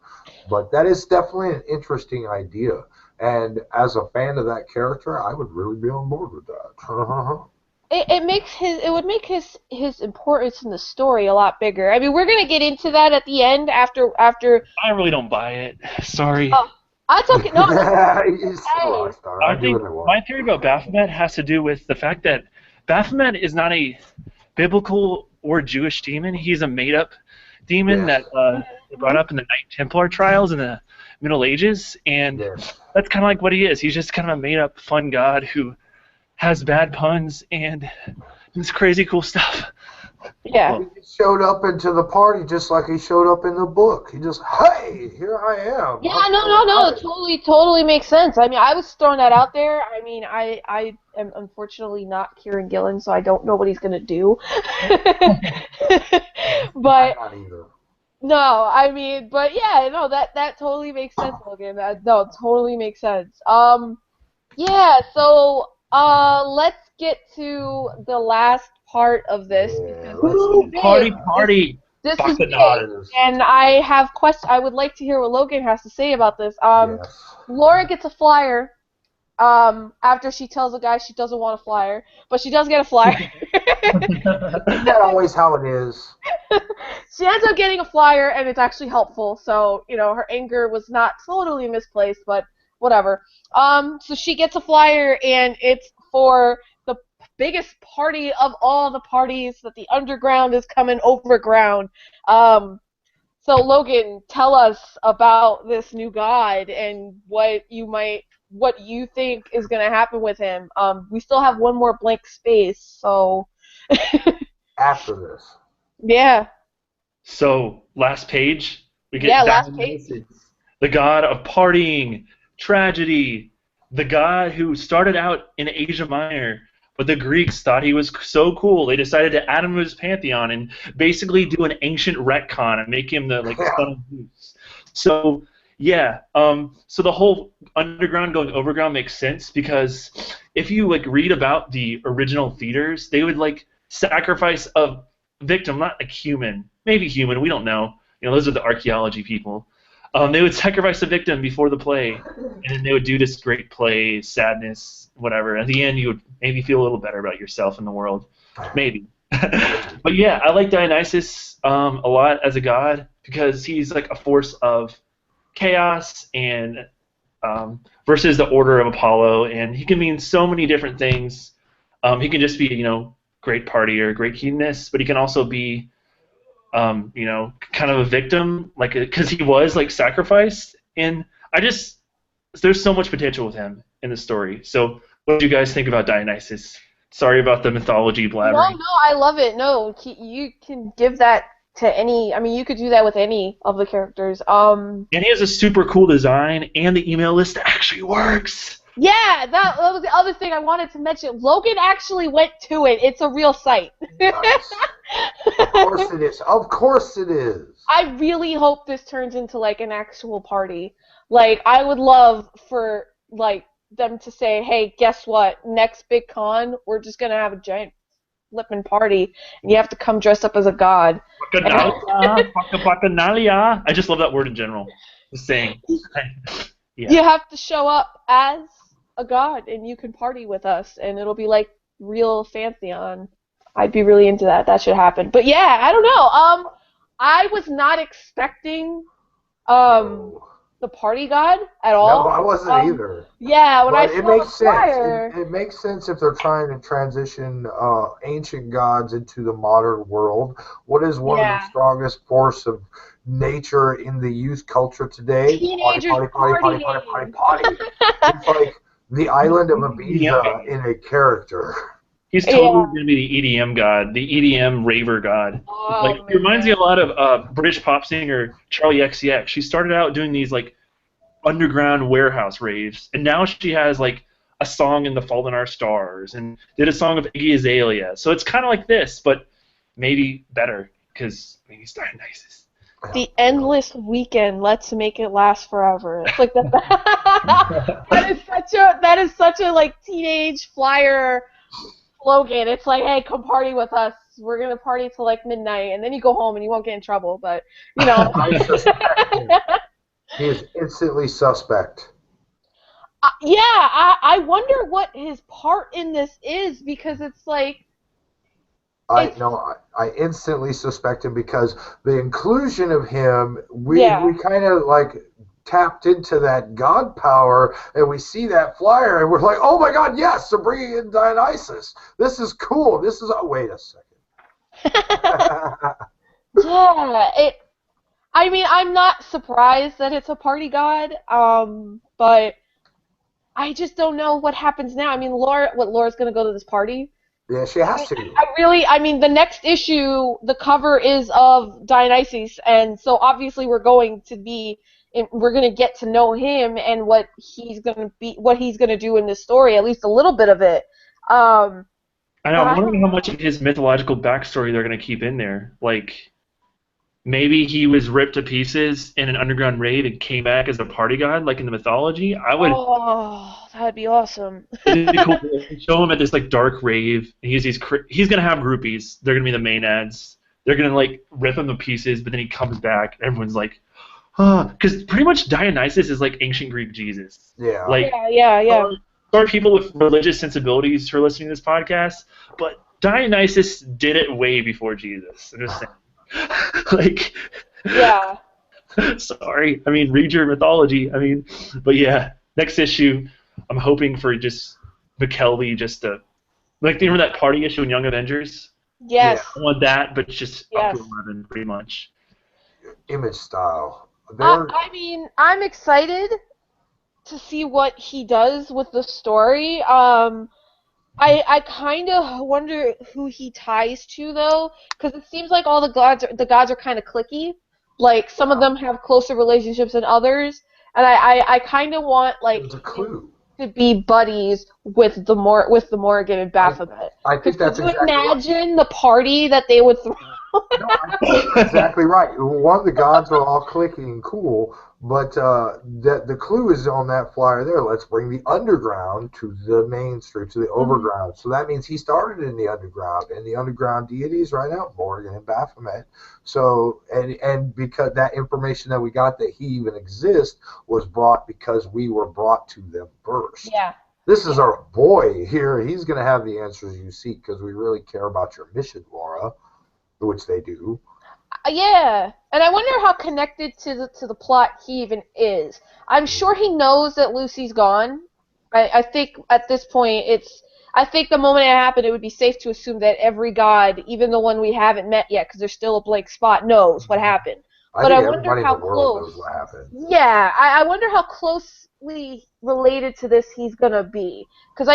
[SPEAKER 3] But that is definitely an interesting idea. And as a fan of that character, I would really be on board with that.
[SPEAKER 1] It would make his importance in the story a lot bigger. I mean, we're gonna get into that at the end after.
[SPEAKER 4] I really don't buy it. Sorry.
[SPEAKER 1] That's okay. No,
[SPEAKER 3] He's still a rock star.
[SPEAKER 4] I
[SPEAKER 3] do
[SPEAKER 4] think
[SPEAKER 3] what I want.
[SPEAKER 4] my theory about Baphomet has to do with the fact that Baphomet is not a biblical or Jewish demon. He's a made-up demon that they brought up in the Knight Templar trials in the Middle Ages, and that's kind of like what he is. He's just kind of a made-up, fun god who has bad puns and this crazy cool stuff.
[SPEAKER 1] Yeah.
[SPEAKER 3] He showed up into the party just like he showed up in the book. He just, hey, here I am.
[SPEAKER 1] Yeah, no, it totally makes sense. I mean, I was throwing that out there. I mean, I am unfortunately not Kieran Gillen, so I don't know what he's gonna do. But
[SPEAKER 3] Not either.
[SPEAKER 1] no, I mean, but yeah, no, that totally makes sense, Logan. It totally makes sense. Yeah, so let's get to the last part of this.
[SPEAKER 3] Yeah,
[SPEAKER 1] Because
[SPEAKER 3] let's
[SPEAKER 4] Party!
[SPEAKER 1] this is big,
[SPEAKER 3] Bacchanals.
[SPEAKER 1] and I have I would like to hear what Logan has to say about this.
[SPEAKER 3] Yes.
[SPEAKER 1] Laura gets a flyer after she tells the guy she doesn't want a flyer, but she does get a flyer.
[SPEAKER 3] Isn't that always how it is?
[SPEAKER 1] She ends up getting a flyer, and it's actually helpful, so, you know, her anger was not totally misplaced, but whatever. So she gets a flyer, and it's for the biggest party of all the parties, that the underground is coming overground. So Logan, tell us about this new god and what you think is going to happen with him. We still have one more blank space, so
[SPEAKER 3] After this.
[SPEAKER 1] yeah.
[SPEAKER 2] So, last page, we get
[SPEAKER 1] last page.
[SPEAKER 2] The god of partying, tragedy, the god who started out in Asia Minor, but the Greeks thought he was so cool, they decided to add him to his pantheon and basically do an ancient retcon and make him the son of Zeus. So, yeah, so the whole underground going overground makes sense, because if you read about the original theaters, they would sacrifice a victim, not human, maybe human, we don't know. You know, those are the archaeology people. They would sacrifice a victim before the play, and then they would do this great play, sadness, whatever. At the end, you would maybe feel a little better about yourself in the world, maybe. But yeah, I like Dionysus a lot as a god, because he's a force of chaos and versus the order of Apollo, and he can mean so many different things. He can just be, great partier, great hedonist, but he can also be, kind of a victim, because he was sacrificed. And there's so much potential with him in the story. So, what do you guys think about Dionysus? Sorry about the mythology blabbering.
[SPEAKER 1] No, I love it. No, you can give that to any. I mean, you could do that with any of the characters.
[SPEAKER 2] And he has a super cool design, and the email list actually works.
[SPEAKER 1] Yeah, that was the other thing I wanted to mention. Logan actually went to it. It's a real site.
[SPEAKER 3] Nice. Of course it is. Of course it is.
[SPEAKER 1] I really hope this turns into an actual party. I would love for them to say, "Hey, guess what? Next big con, we're just gonna have a giant flippin' party, and you have to come dressed up as a god."
[SPEAKER 2] Bacchanalia. I just love that word in general. Just saying. Yeah.
[SPEAKER 1] You have to show up as a god, and you can party with us, and it'll be like real Pantheon. I'd be really into that. That should happen. But yeah, I don't know. I was not expecting the party god at all.
[SPEAKER 3] No, I wasn't either.
[SPEAKER 1] Yeah, when
[SPEAKER 3] But
[SPEAKER 1] I
[SPEAKER 3] it
[SPEAKER 1] saw
[SPEAKER 3] makes
[SPEAKER 1] the
[SPEAKER 3] sense.
[SPEAKER 1] flyer,
[SPEAKER 3] It makes sense if they're trying to transition ancient gods into the modern world. What is one of the strongest force of nature in the youth culture today?
[SPEAKER 1] Teenagers
[SPEAKER 3] party. It's like the island of Ibiza in a character.
[SPEAKER 2] He's totally going to be the EDM god, the EDM raver god. He reminds me a lot of British pop singer Charlie XCX. She started out doing these underground warehouse raves, and now she has a song in The Fault in Our Stars, and did a song of Iggy Azalea. So it's kind of like this, but maybe better, because he's Dionysus.
[SPEAKER 1] The endless weekend. Let's make it last forever. It's like that is such a like teenage flyer slogan. It's like, hey, come party with us. We're gonna party till like midnight, and then you go home and you won't get in trouble. But you know.
[SPEAKER 3] He is instantly suspect.
[SPEAKER 1] Yeah, I wonder what his part in this is, because it's like.
[SPEAKER 3] I instantly suspect him because the inclusion of him, we kind of like tapped into that god power, and we see that flyer, and we're like, oh my god, yes, they're bringing in Dionysus. This is cool. This is. Oh, wait a second.
[SPEAKER 1] Yeah, I mean, I'm not surprised that it's a party god, but I just don't know what happens now. I mean, Laura's gonna go to this party.
[SPEAKER 3] Yeah, she has to.
[SPEAKER 1] I mean, the next issue, the cover is of Dionysus, and so obviously we're going to get to know him and what he's gonna do in this story, at least a little bit of it.
[SPEAKER 2] I know. I'm wondering how much of his mythological backstory they're gonna keep in there. Like, maybe he was ripped to pieces in an underground rave and came back as a party god, like in the mythology.
[SPEAKER 1] Oh, that'd be awesome.
[SPEAKER 2] It'd be cool. Show him at this like dark rave. And he's gonna have groupies. They're gonna be the main ads. They're gonna like rip him to pieces, but then he comes back. Everyone's like, because pretty much Dionysus is like ancient Greek Jesus.
[SPEAKER 3] Yeah.
[SPEAKER 2] Like,
[SPEAKER 1] yeah.
[SPEAKER 2] Sorry, people with religious sensibilities who are listening to this podcast, but Dionysus did it way before Jesus. I'm just saying. Like,
[SPEAKER 1] yeah.
[SPEAKER 2] Sorry. I mean, read your mythology. I mean, but yeah, next issue, I'm hoping for just McKelvey just to, like, you remember that party issue in Young Avengers?
[SPEAKER 1] Yes.
[SPEAKER 2] I want that, but just
[SPEAKER 1] yes.
[SPEAKER 2] up to 11, pretty much.
[SPEAKER 3] Image style.
[SPEAKER 1] I mean, I'm excited to see what he does with the story. I kind of wonder who he ties to, though, because it seems like all the gods are kind of cliquey. Like, some of them have closer relationships than others, and I kind of want like to be buddies with the Morgan and Baphomet.
[SPEAKER 3] I think that's exactly
[SPEAKER 1] right. Could you imagine the party that they would throw?
[SPEAKER 3] No, I think that's exactly right. One, the gods are all clicky and cool, but the clue is on that flyer there. Let's bring the underground to the main street, to the overground. So that means he started in the underground, and the underground deities right now, Morgan and Baphomet. So and because that information that we got that he even exists was brought because we were brought to them first.
[SPEAKER 1] Yeah.
[SPEAKER 3] This is our boy here. He's going to have the answers you seek because we really care about your mission, Laura. Which they do.
[SPEAKER 1] Yeah, and I wonder how connected to the plot he even is. I'm sure he knows that Lucy's gone. I think at this point I think the moment it happened, it would be safe to assume that every god, even the one we haven't met yet, because there's still a blank spot, knows what happened. But I wonder how close.
[SPEAKER 3] Knows what happened.
[SPEAKER 1] Yeah, I wonder how closely related to this he's gonna be, because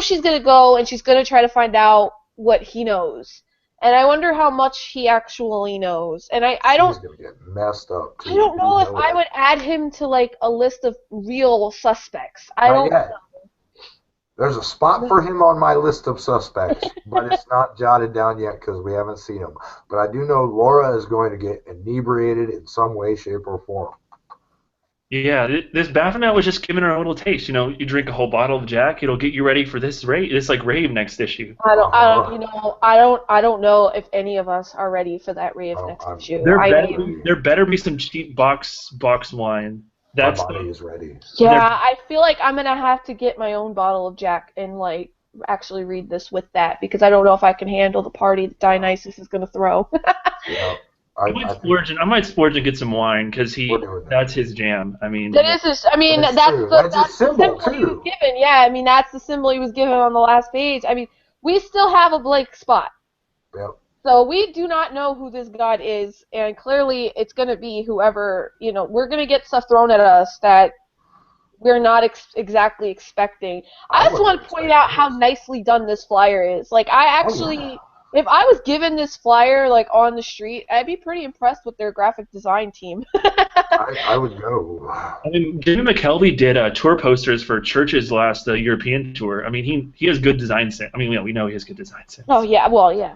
[SPEAKER 1] she's gonna go and she's gonna try to find out what he knows. And I wonder how much he actually knows. And I don't.
[SPEAKER 3] He's gonna get messed up. Too.
[SPEAKER 1] I don't know if I would add him to like a list of real suspects. I don't know.
[SPEAKER 3] There's a spot for him on my list of suspects, but it's not jotted down yet because we haven't seen him. But I do know Laura is going to get inebriated in some way, shape, or form.
[SPEAKER 2] Yeah, this Baphomet was just giving her a little taste. You drink a whole bottle of Jack, it'll get you ready for this rave next issue.
[SPEAKER 1] I don't know if any of us are ready for that rave next issue.
[SPEAKER 2] There better be some cheap box wine.
[SPEAKER 3] My body is ready.
[SPEAKER 1] Yeah, I feel like I'm gonna have to get my own bottle of Jack and like actually read this with that, because I don't know if I can handle the party that Dionysus is gonna throw.
[SPEAKER 3] Yeah.
[SPEAKER 2] I might splurge and get some wine because that's his jam. I mean,
[SPEAKER 1] that's the symbol he was given. Yeah, I mean that's the symbol he was given on the last page. I mean, we still have a blank spot.
[SPEAKER 3] Yep.
[SPEAKER 1] So we do not know who this god is, and clearly it's going to be whoever. We're going to get stuff thrown at us that we're not exactly expecting. I just want to point out how nicely done this flyer is. Like, if I was given this flyer like on the street, I'd be pretty impressed with their graphic design team.
[SPEAKER 3] I would go.
[SPEAKER 2] I mean, Jim McKelvey did tour posters for Church's last European tour. I mean, he has good design sense. I mean, we know he has good design sense.
[SPEAKER 1] Oh yeah, well yeah.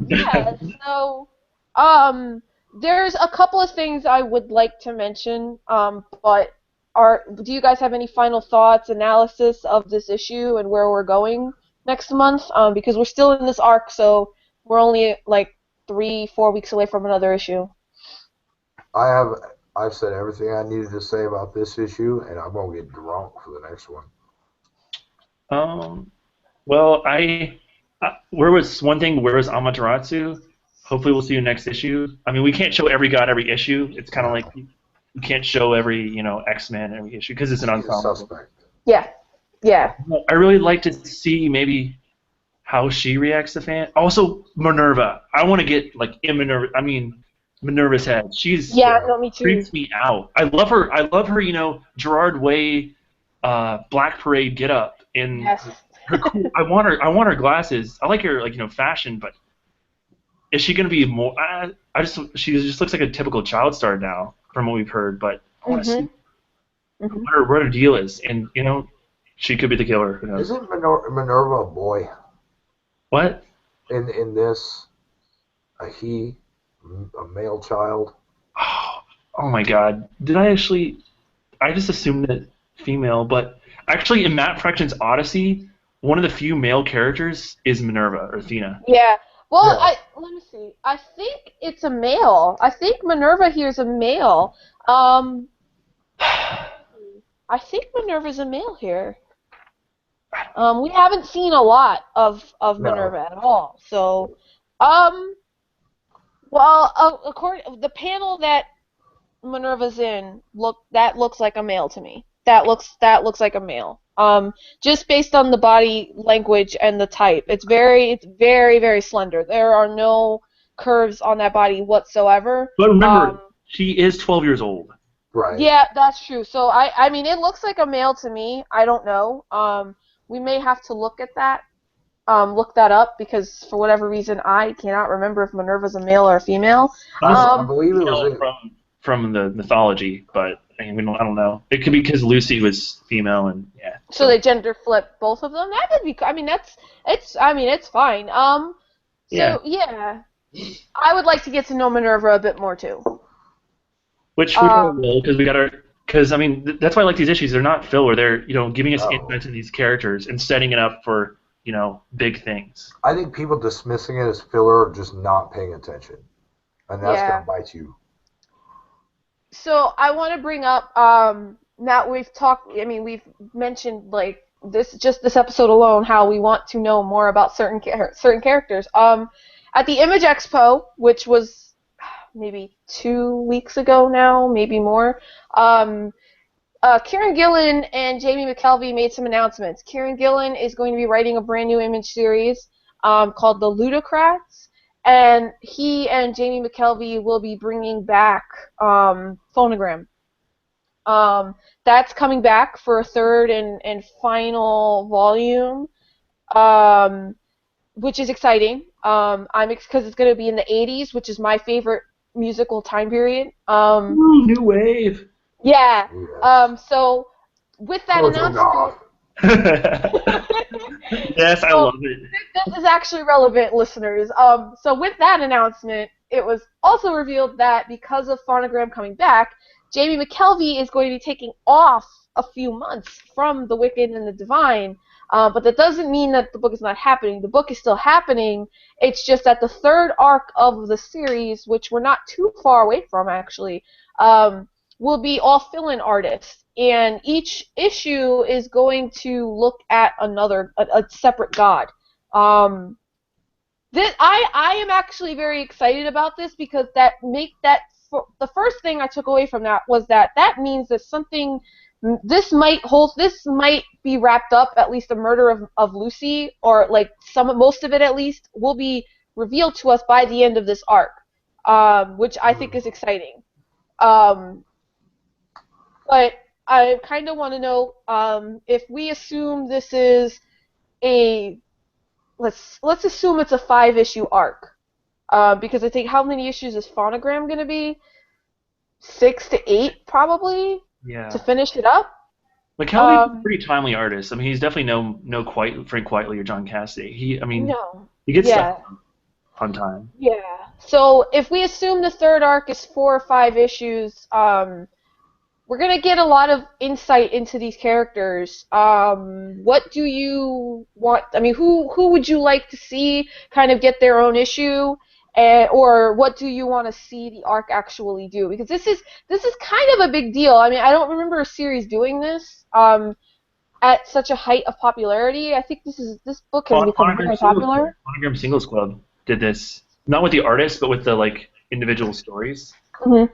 [SPEAKER 1] Yeah. So, there's a couple of things I would like to mention, but do you guys have any final thoughts, analysis of this issue and where we're going next month? Because we're still in this arc, so we're only like 3-4 weeks away from another issue.
[SPEAKER 3] I've said everything I needed to say about this issue, and I'm gonna get drunk for the next one.
[SPEAKER 2] Well, where was Amaterasu? Hopefully we'll see you next issue. I mean, we can't show every god every issue. It's kind of like you can't show every, X-Men every issue because it's an ensemble.
[SPEAKER 3] Suspect.
[SPEAKER 1] Yeah.
[SPEAKER 2] I really like to see maybe how she reacts to fans. Also, Minerva. I want to get like in Minerva's head.
[SPEAKER 1] No, me too.
[SPEAKER 2] Creeps me out. I love her. Gerard Way, Black Parade get up and her cool. I want her glasses. I like her fashion, but is she gonna be more? She just looks like a typical child star now from what we've heard. But I want to see what her deal is, and she could be the killer. Who knows?
[SPEAKER 3] Isn't Minerva a boy?
[SPEAKER 2] What?
[SPEAKER 3] In this, a male child?
[SPEAKER 2] Oh my God! Did I actually? I just assumed that female, but actually in Matt Fraction's Odyssey, one of the few male characters is Minerva or Athena.
[SPEAKER 1] Yeah. Well, let me see. I think it's a male. I think Minerva here is a male. I think Minerva's a male here. We haven't seen a lot of Minerva at all. So, according the panel that Minerva's in, looks like a male to me. That looks like a male. Just based on the body language and the type, it's very, very slender. There are no curves on that body whatsoever.
[SPEAKER 2] But remember, she is 12 years old.
[SPEAKER 3] Right.
[SPEAKER 1] Yeah, that's true. So I mean, it looks like a male to me. I don't know. We may have to look at that, look that up, because for whatever reason I cannot remember if Minerva's a male or a female.
[SPEAKER 3] I believe it was
[SPEAKER 2] from the mythology, but I don't know. It could be because Lucy was female, and yeah.
[SPEAKER 1] So they gender flip both of them. That would be. I mean, it's fine. Yeah. I would like to get to know Minerva a bit more too.
[SPEAKER 2] Which we probably will, because we got our. Because that's why I like these issues. They're not filler. They're giving us insights into these characters and setting it up for big things.
[SPEAKER 3] I think people dismissing it as filler are just not paying attention, and that's gonna bite you.
[SPEAKER 1] So I want to bring up now we've mentioned like this episode alone how we want to know more about certain characters. At the Image Expo, which was maybe 2 weeks ago now, maybe more, Kieran Gillen and Jamie McKelvey made some announcements. Kieran Gillen is going to be writing a brand new Image series called The Ludocrats, and he and Jamie McKelvey will be bringing back Phonogram. That's coming back for a third and final volume, which is exciting. Because it's going to be in the 80s, which is my favorite musical time period.
[SPEAKER 2] New wave.
[SPEAKER 1] Yeah.
[SPEAKER 3] Yes.
[SPEAKER 1] So with that announcement.
[SPEAKER 2] Yes, I love it.
[SPEAKER 1] This is actually relevant, listeners. So with that announcement, it was also revealed that because of Phonogram coming back, Jamie McKelvey is going to be taking off a few months from The Wicked and the Divine. But that doesn't mean that the book is not happening. The book is still happening. It's just that the third arc of the series, which we're not too far away from actually, will be all fill-in artists. And each issue is going to look at a separate god. I am actually very excited about this because the first thing I took away from that was that means that something. This might be wrapped up, at least the murder of Lucy, or like most of it at least, will be revealed to us by the end of this arc, which I think is exciting. But I kind of want to know if we assume this is let's assume it's a 5-issue arc, because I think how many issues is Phonogram going to be? 6 to 8 probably.
[SPEAKER 2] Yeah.
[SPEAKER 1] To finish it up.
[SPEAKER 2] McKelvey's a pretty timely artist. I mean, he's definitely no Frank Quitely or John Cassidy. He gets stuff done. on time.
[SPEAKER 1] Yeah. So if we assume the third arc is 4 or 5 issues, we're gonna get a lot of insight into these characters. What do you want? I mean, who would you like to see kind of get their own issue, or what do you want to see the arc actually do? Because this is kind of a big deal. I mean, I don't remember a series doing this at such a height of popularity. I think this book has become very popular.
[SPEAKER 2] Monogram Singles Club did this, not with the artists, but with the individual stories.
[SPEAKER 1] Mm-hmm.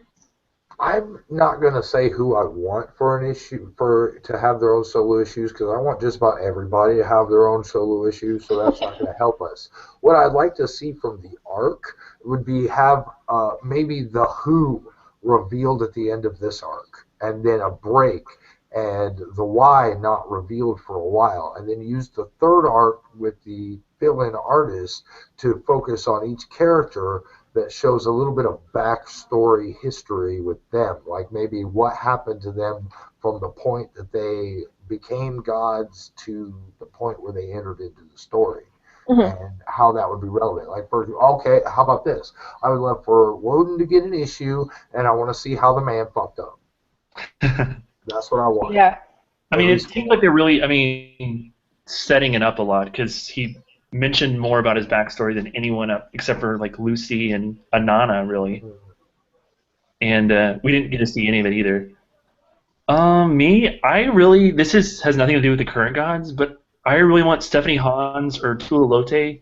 [SPEAKER 3] I'm not gonna say who I want for an issue to have their own solo issues, because I want just about everybody to have their own solo issues, so that's not gonna help us. What I'd like to see from the arc would be have maybe the Who revealed at the end of this arc, and then a break, and the Why not revealed for a while, and then use the third arc with the fill-in artist to focus on each character that shows a little bit of backstory history with them, like maybe what happened to them from the point that they became gods to the point where they entered into the story, and how that would be relevant. Like, okay, how about this? I would love for Woden to get an issue, and I want to see how the man fucked up. That's what I want.
[SPEAKER 1] Yeah.
[SPEAKER 2] I mean, it seems like they're really, setting it up a lot, because he mentioned more about his backstory than anyone except for Lucy and Anana, really. And we didn't get to see any of it either. This has nothing to do with the current gods, but I really want Stephanie Hans or Tula Lote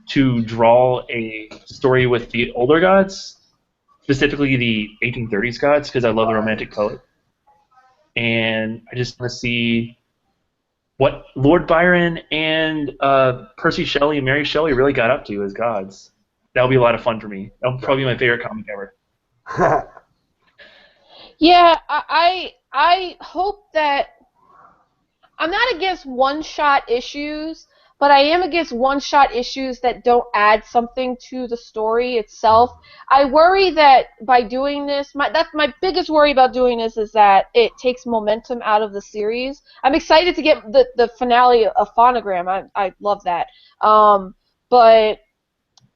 [SPEAKER 2] to draw a story with the older gods, specifically the 1830s gods, because I love the romantic poet. And I just want to see what Lord Byron and Percy Shelley and Mary Shelley really got up to as gods. That would be a lot of fun for me. That would probably be my favorite comic ever.
[SPEAKER 1] Yeah, I hope that I'm not against one-shot issues, but I am against one-shot issues that don't add something to the story itself. I worry that by doing this, that's my biggest worry about doing this, is that it takes momentum out of the series. I'm excited to get the finale of Phonogram. I love that. But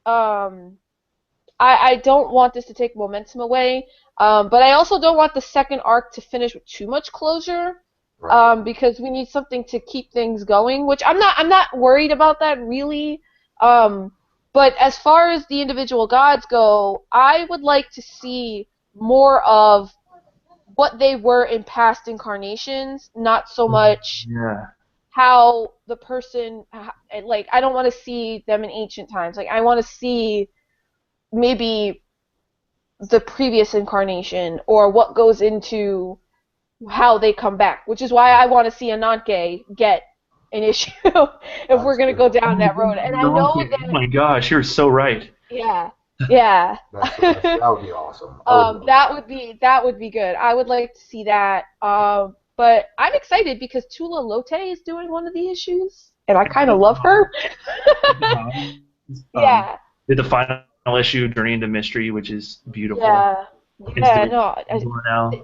[SPEAKER 1] I don't want this to take momentum away. But I also don't want the second arc to finish with too much closure. Because we need something to keep things going, which I'm not worried about that really. But as far as the individual gods go, I would like to see more of what they were in past incarnations, not so much how the person, I don't want to see them in ancient times. I want to see maybe the previous incarnation, or what goes into how they come back, which is why I want to see Ananke get an issue if we're going to go down that road. And I know that...
[SPEAKER 2] Oh my gosh, you're so right.
[SPEAKER 1] Yeah.
[SPEAKER 3] That would be awesome.
[SPEAKER 1] That would be good. I would like to see that. But I'm excited because Tula Lote is doing one of the issues, and I kind of love her. Yeah.
[SPEAKER 2] Did the final issue, Journey into Mystery, which is beautiful.
[SPEAKER 1] Yeah, no,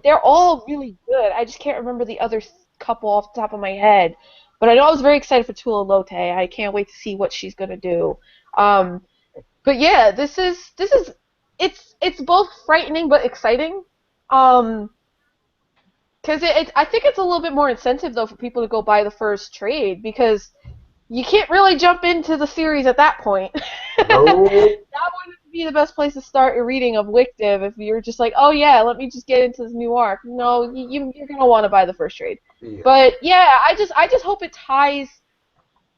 [SPEAKER 1] they're all really good. I just can't remember the other couple off the top of my head. But I know I was very excited for Tula Lote. I can't wait to see what she's gonna do. But yeah, it's both frightening but exciting. Because I think it's a little bit more incentive though for people to go buy the first trade, because you can't really jump into the series at that point.
[SPEAKER 3] No.
[SPEAKER 1] That wouldn't be the best place to start your reading of Wictive if you're just like, oh yeah, let me just get into this new arc. No, you're gonna want to buy the first trade. Yeah. But yeah, I just hope it ties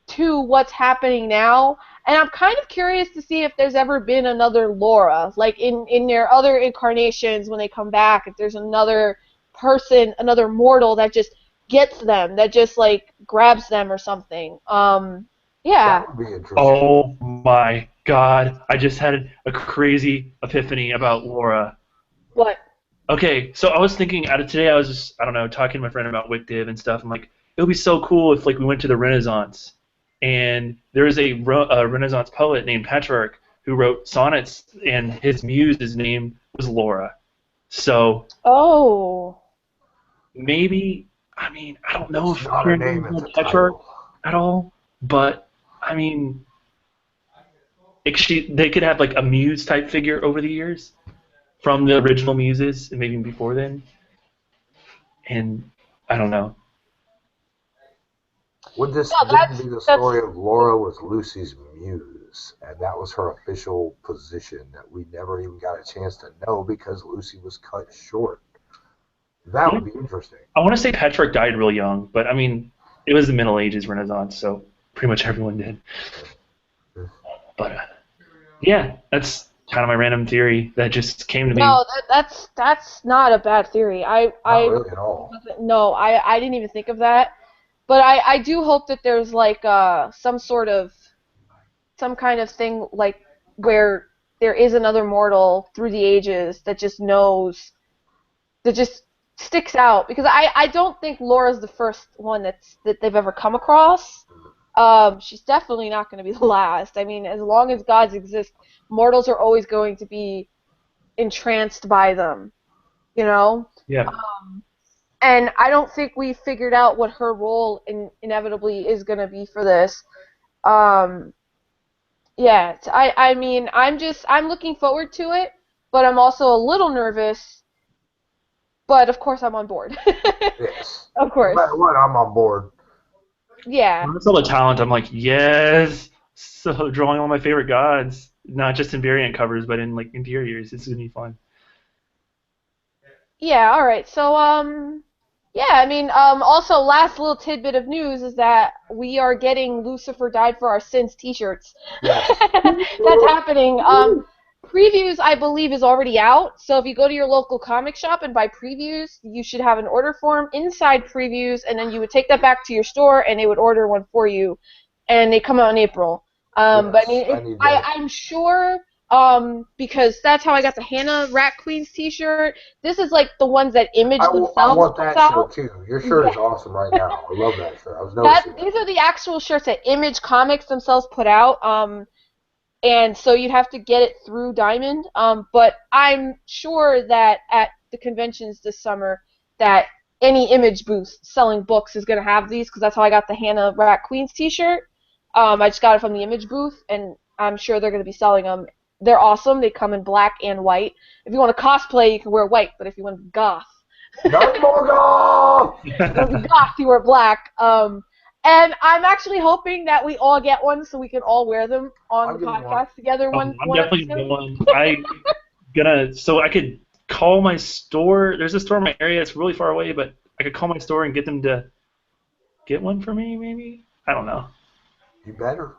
[SPEAKER 1] to what's happening now, and I'm kind of curious to see if there's ever been another Laura, like in their other incarnations when they come back, if there's another person, another mortal that just gets them, that just grabs them or something. Yeah.
[SPEAKER 3] That would be interesting.
[SPEAKER 2] Oh my God! I just had a crazy epiphany about Laura.
[SPEAKER 1] What?
[SPEAKER 2] Okay, so I was thinking today. I was just talking to my friend about Wictive and stuff. I'm like, it would be so cool if we went to the Renaissance, and there is a Renaissance poet named Petrarch who wrote sonnets, and his muse's name was Laura. So.
[SPEAKER 1] Oh.
[SPEAKER 2] Maybe. I mean, I don't know if
[SPEAKER 3] her name is
[SPEAKER 2] Petrarch at all, but I mean, they could have like a Muse type figure over the years from the original Muses and maybe even before then. And I don't know.
[SPEAKER 3] Would this
[SPEAKER 1] No,
[SPEAKER 3] then be the story of Laura was Lucy's muse, and that was her official position that we never even got a chance to know because Lucy was cut short? That would be interesting.
[SPEAKER 2] I want to say Petrarch died real young, but I mean, it was the Middle Ages, Renaissance, so pretty much everyone did. But yeah, that's kind of my random theory that just came to me.
[SPEAKER 1] No, that's not a bad theory.
[SPEAKER 3] Not really at all.
[SPEAKER 1] No, I didn't even think of that. But I do hope that there's like some kind of thing like where there is another mortal through the ages that just knows, that just sticks out, because I don't think Laura's the first one that they've ever come across. She's definitely not going to be the last. I mean, as long as gods exist, mortals are always going to be entranced by them, you know?
[SPEAKER 2] Yeah.
[SPEAKER 1] And I don't think we figured out what her role inevitably is going to be for this. Yeah, I mean, I'm looking forward to it, but I'm also a little nervous. But of course, I'm on board.
[SPEAKER 3] Yes.
[SPEAKER 1] Of course.
[SPEAKER 3] No matter what, I'm on board.
[SPEAKER 1] Yeah.
[SPEAKER 2] When I saw the talent, I'm like, yes. So drawing all my favorite gods, not just in variant covers, but in like interiors. It's gonna be fun.
[SPEAKER 1] Yeah. All right. So yeah. I mean, also last little tidbit of news is that we are getting Lucifer Died for Our Sins T-shirts.
[SPEAKER 3] Yes.
[SPEAKER 1] That's happening. Previews, I believe, is already out. So if you go to your local comic shop and buy previews, you should have an order form inside previews, and then you would take that back to your store, and they would order one for you, and they come out in April. But I mean, I'm sure, because that's how I got the Hannah Rat Queens T-shirt. This is like the ones that Image themselves.
[SPEAKER 3] I want that
[SPEAKER 1] puts
[SPEAKER 3] shirt
[SPEAKER 1] out.
[SPEAKER 3] too. Your shirt is awesome right now. I love that shirt. I was noticing.
[SPEAKER 1] These are the actual shirts that Image Comics themselves put out. And so you'd have to get it through Diamond. But I'm sure that at the conventions this summer that any Image booth selling books is going to have these, because that's how I got the Hannah Rat Queens T-shirt. I just got it from the Image booth, and I'm sure they're going to be selling them. They're awesome. They come in black and white. If you want to cosplay, you can wear white, but if you want to be goth,
[SPEAKER 3] No more goth!
[SPEAKER 1] you wear black. And I'm actually hoping that we all get one so we can all wear them on the podcast together.
[SPEAKER 2] I'm definitely gonna get one. So I could call my store. There's a store in my area. It's really far away, but I could call my store and get them to get one for me. Maybe, I don't know.
[SPEAKER 3] You better.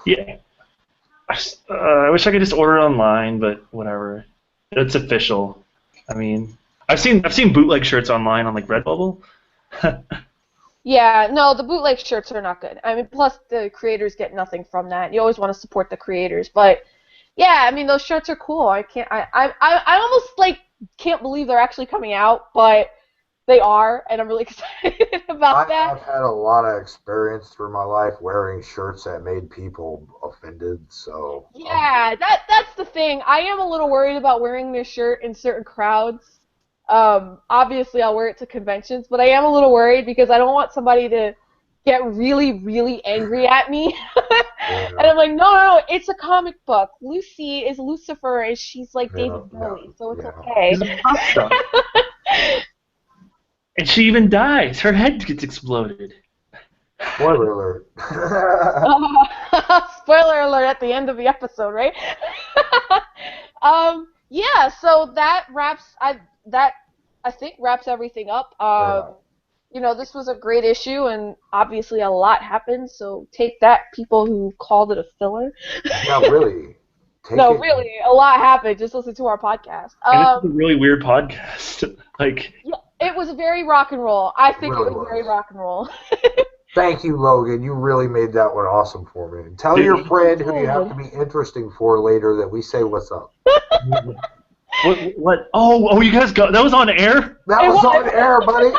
[SPEAKER 2] Yeah. I wish I could just order it online, but whatever. It's official. I mean, I've seen bootleg shirts online on like Redbubble.
[SPEAKER 1] Yeah, no, the bootleg shirts are not good. I mean, plus the creators get nothing from that. You always want to support the creators, but yeah, I mean, those shirts are cool. I almost like can't believe they're actually coming out, but they are, and I'm really excited about that.
[SPEAKER 3] I've had a lot of experience through my life wearing shirts that made people offended, so...
[SPEAKER 1] Yeah, that's the thing. I am a little worried about wearing this shirt in certain crowds. Obviously, I'll wear it to conventions, but I am a little worried because I don't want somebody to get really, really angry at me.
[SPEAKER 3] Yeah.
[SPEAKER 1] And I'm like, no, it's a comic book. Lucy is Lucifer, and she's like David Bowie, so it's okay.
[SPEAKER 2] She's a pop star. And she even dies. Her head gets exploded.
[SPEAKER 3] Spoiler alert.
[SPEAKER 1] Spoiler alert at the end of the episode, right? Yeah, so that I think wraps everything up. You know, this was a great issue, and obviously a lot happened, so take that, people who called it a filler.
[SPEAKER 3] No, really.
[SPEAKER 1] Really, a lot happened. Just listen to our podcast.
[SPEAKER 2] And it's a really weird podcast.
[SPEAKER 1] Yeah, it was very rock and roll. I think
[SPEAKER 3] really
[SPEAKER 1] it was very rock and roll.
[SPEAKER 3] Thank you, Logan. You really made that one awesome for me. And tell your friend who you have to be interesting for later that we say what's up.
[SPEAKER 2] What? Oh, you guys got that was on air?
[SPEAKER 3] That was on air, buddy.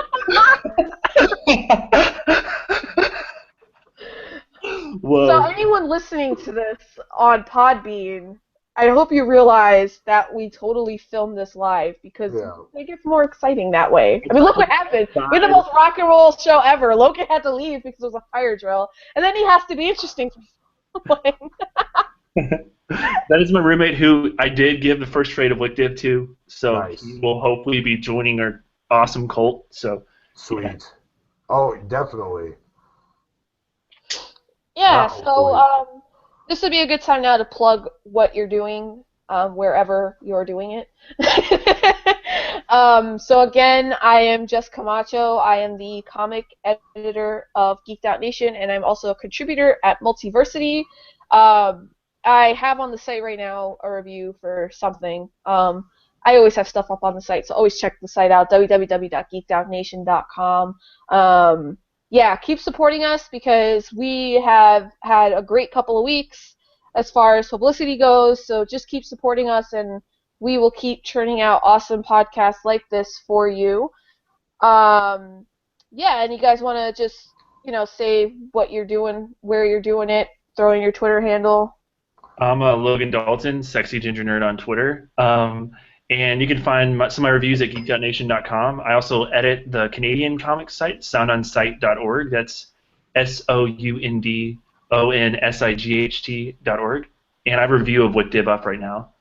[SPEAKER 2] Whoa.
[SPEAKER 1] So anyone listening to this on Podbean, I hope you realize that we totally filmed this live because it gets more exciting that way. I mean, look what happened. We had the most rock and roll show ever. Logan had to leave because it was a fire drill, and then he has to be interesting for someone.
[SPEAKER 2] That is my roommate who I did give the first trade of Wick Div to, so
[SPEAKER 3] Nice.
[SPEAKER 2] he will hopefully be joining our awesome cult. So
[SPEAKER 3] Sweet.
[SPEAKER 2] Yeah.
[SPEAKER 3] Oh, definitely.
[SPEAKER 1] Yeah,
[SPEAKER 3] Wow,
[SPEAKER 1] so this would be a good time now to plug what you're doing wherever you're doing it. So again, I am Jess Camacho. I am the comic editor of Geeked Out Nation, and I'm also a contributor at Multiversity. I have on the site right now a review for something. I always have stuff up on the site, so always check the site out, www.geekedoutnation.com. Yeah, keep supporting us because we have had a great couple of weeks as far as publicity goes, so just keep supporting us and we will keep churning out awesome podcasts like this for you. Yeah, and you guys want to just, say what you're doing, where you're doing it, throw in your Twitter handle.
[SPEAKER 2] I'm Logan Dalton, Sexy Ginger Nerd on Twitter. And you can find some of my reviews at geekdoutnation.com. I also edit the Canadian comics site, soundonsight.org. That's soundonsight.org. And I have a review of Wick Div up right now.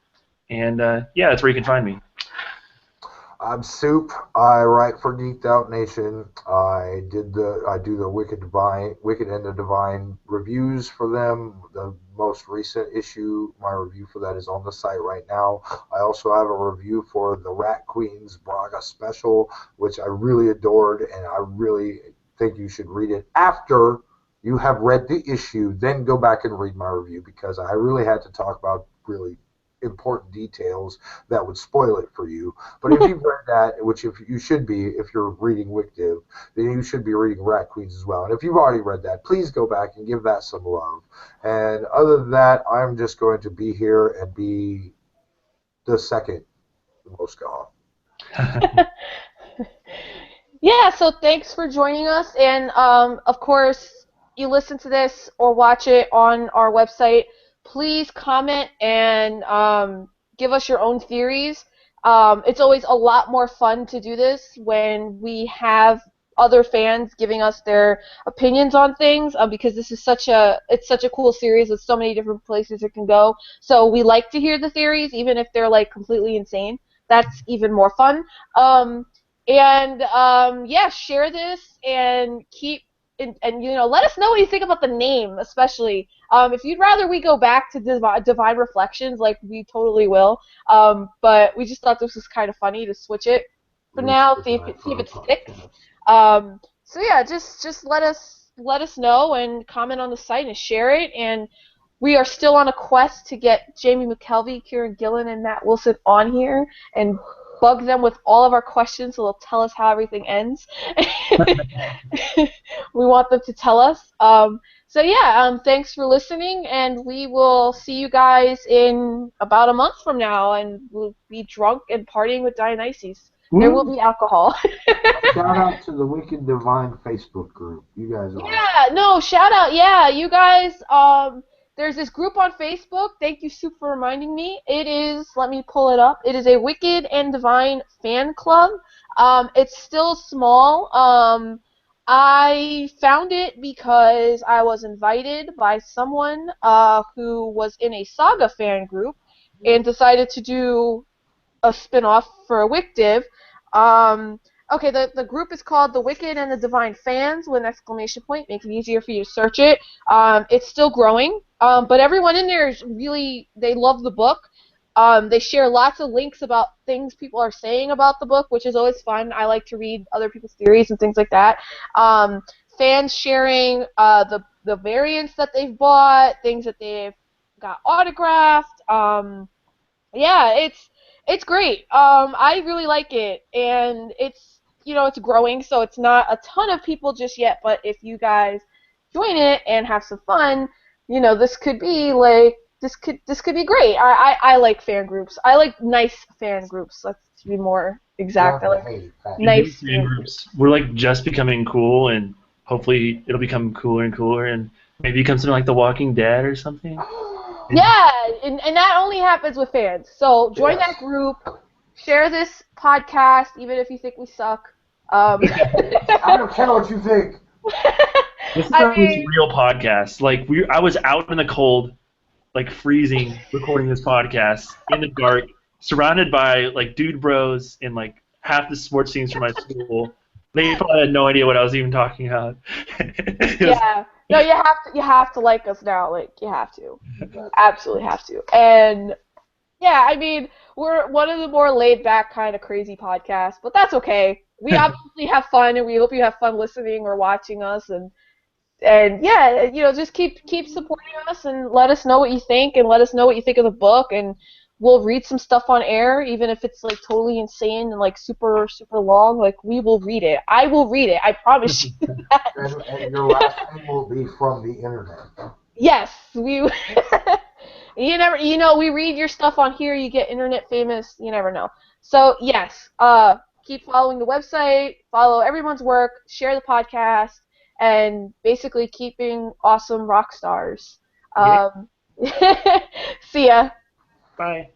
[SPEAKER 2] And yeah, that's where you can find me.
[SPEAKER 3] I'm Soup. I write for Geeked Out Nation. I do the Wicked and the Divine reviews for them. The most recent issue, my review for that is on the site right now. I also have a review for the Rat Queens Braga special, which I really adored, and I really think you should read it after you have read the issue. Then go back and read my review because I really had to talk about really important details that would spoil it for you. But if you've read that, which if you should be, if you're reading Wick Div, then you should be reading Rat Queens as well. And if you've already read that, please go back and give that some love. And other than that, I'm just going to be here and be the second most goth.
[SPEAKER 1] Yeah, so thanks for joining us, and of course, you listen to this or watch it on our website. Please comment and give us your own theories. It's always a lot more fun to do this when we have other fans giving us their opinions on things because this is such a cool series with so many different places it can go. So we like to hear the theories, even if they're like completely insane. That's even more fun. Yeah, share this and keep. And let us know what you think about the name, especially. If you'd rather we go back to Divine Reflections, like we totally will. But we just thought this was kind of funny to switch it for now, see if it sticks. So yeah, just let us know and comment on the site and share it. And we are still on a quest to get Jamie McKelvey, Kieran Gillen, and Matt Wilson on here and bug them with all of our questions so they'll tell us how everything ends. We want them to tell us. So yeah, thanks for listening, and we will see you guys in about a month from now, and we'll be drunk and partying with Dionysus. There will be alcohol.
[SPEAKER 3] Shout out to the Wicked Divine Facebook group. You guys are
[SPEAKER 1] shout out. Yeah, you guys, there's this group on Facebook. Thank you, Soup, for reminding me. It is, let me pull it up. It is a Wicked and Divine fan club. It's still small. I found it because I was invited by someone who was in a Saga fan group and decided to do a spin-off for a Wick Div. Okay, the group is called The Wicked and the Divine Fans with an exclamation point. Makes it easier for you to search it. It's still growing, but everyone in there is really, they love the book. They share lots of links about things people are saying about the book, which is always fun. I like to read other people's theories and things like that. Fans sharing the variants that they've bought, things that they've got autographed. Yeah, it's great. I really like it, and it's it's growing, so it's not a ton of people just yet. But if you guys join it and have some fun, this could be like. This could be great. I like fan groups. I like nice fan groups. Let's be more exact. I like nice
[SPEAKER 2] fan groups. We're like just becoming cool, and hopefully it'll become cooler and cooler, and maybe become something like The Walking Dead or something.
[SPEAKER 1] Yeah, and that only happens with fans. So join that group. Share this podcast, even if you think we suck.
[SPEAKER 3] I don't care what you think.
[SPEAKER 2] This is a real podcast. Like I was out in the cold. like freezing recording this podcast in the dark, surrounded by like dude bros and like half the sports teams from my school. They probably had no idea what I was even talking about.
[SPEAKER 1] Yeah. No, you have to like us now. Like, you have to. Absolutely have to. And yeah, I mean, we're one of the more laid back kind of crazy podcasts, but that's okay. We obviously have fun, and we hope you have fun listening or watching us, and yeah, you know, just keep supporting us and let us know what you think, and let us know what you think of the book, and we'll read some stuff on air, even if it's like totally insane and like super long. Like, we will read it. I will read it. I promise you that.
[SPEAKER 3] And your last name will be from the internet.
[SPEAKER 1] Yes, we. You know, we read your stuff on here. You get internet famous. You never know. So yes, keep following the website, follow everyone's work, share the podcast, and basically keep being awesome rock stars. See ya.
[SPEAKER 2] Bye.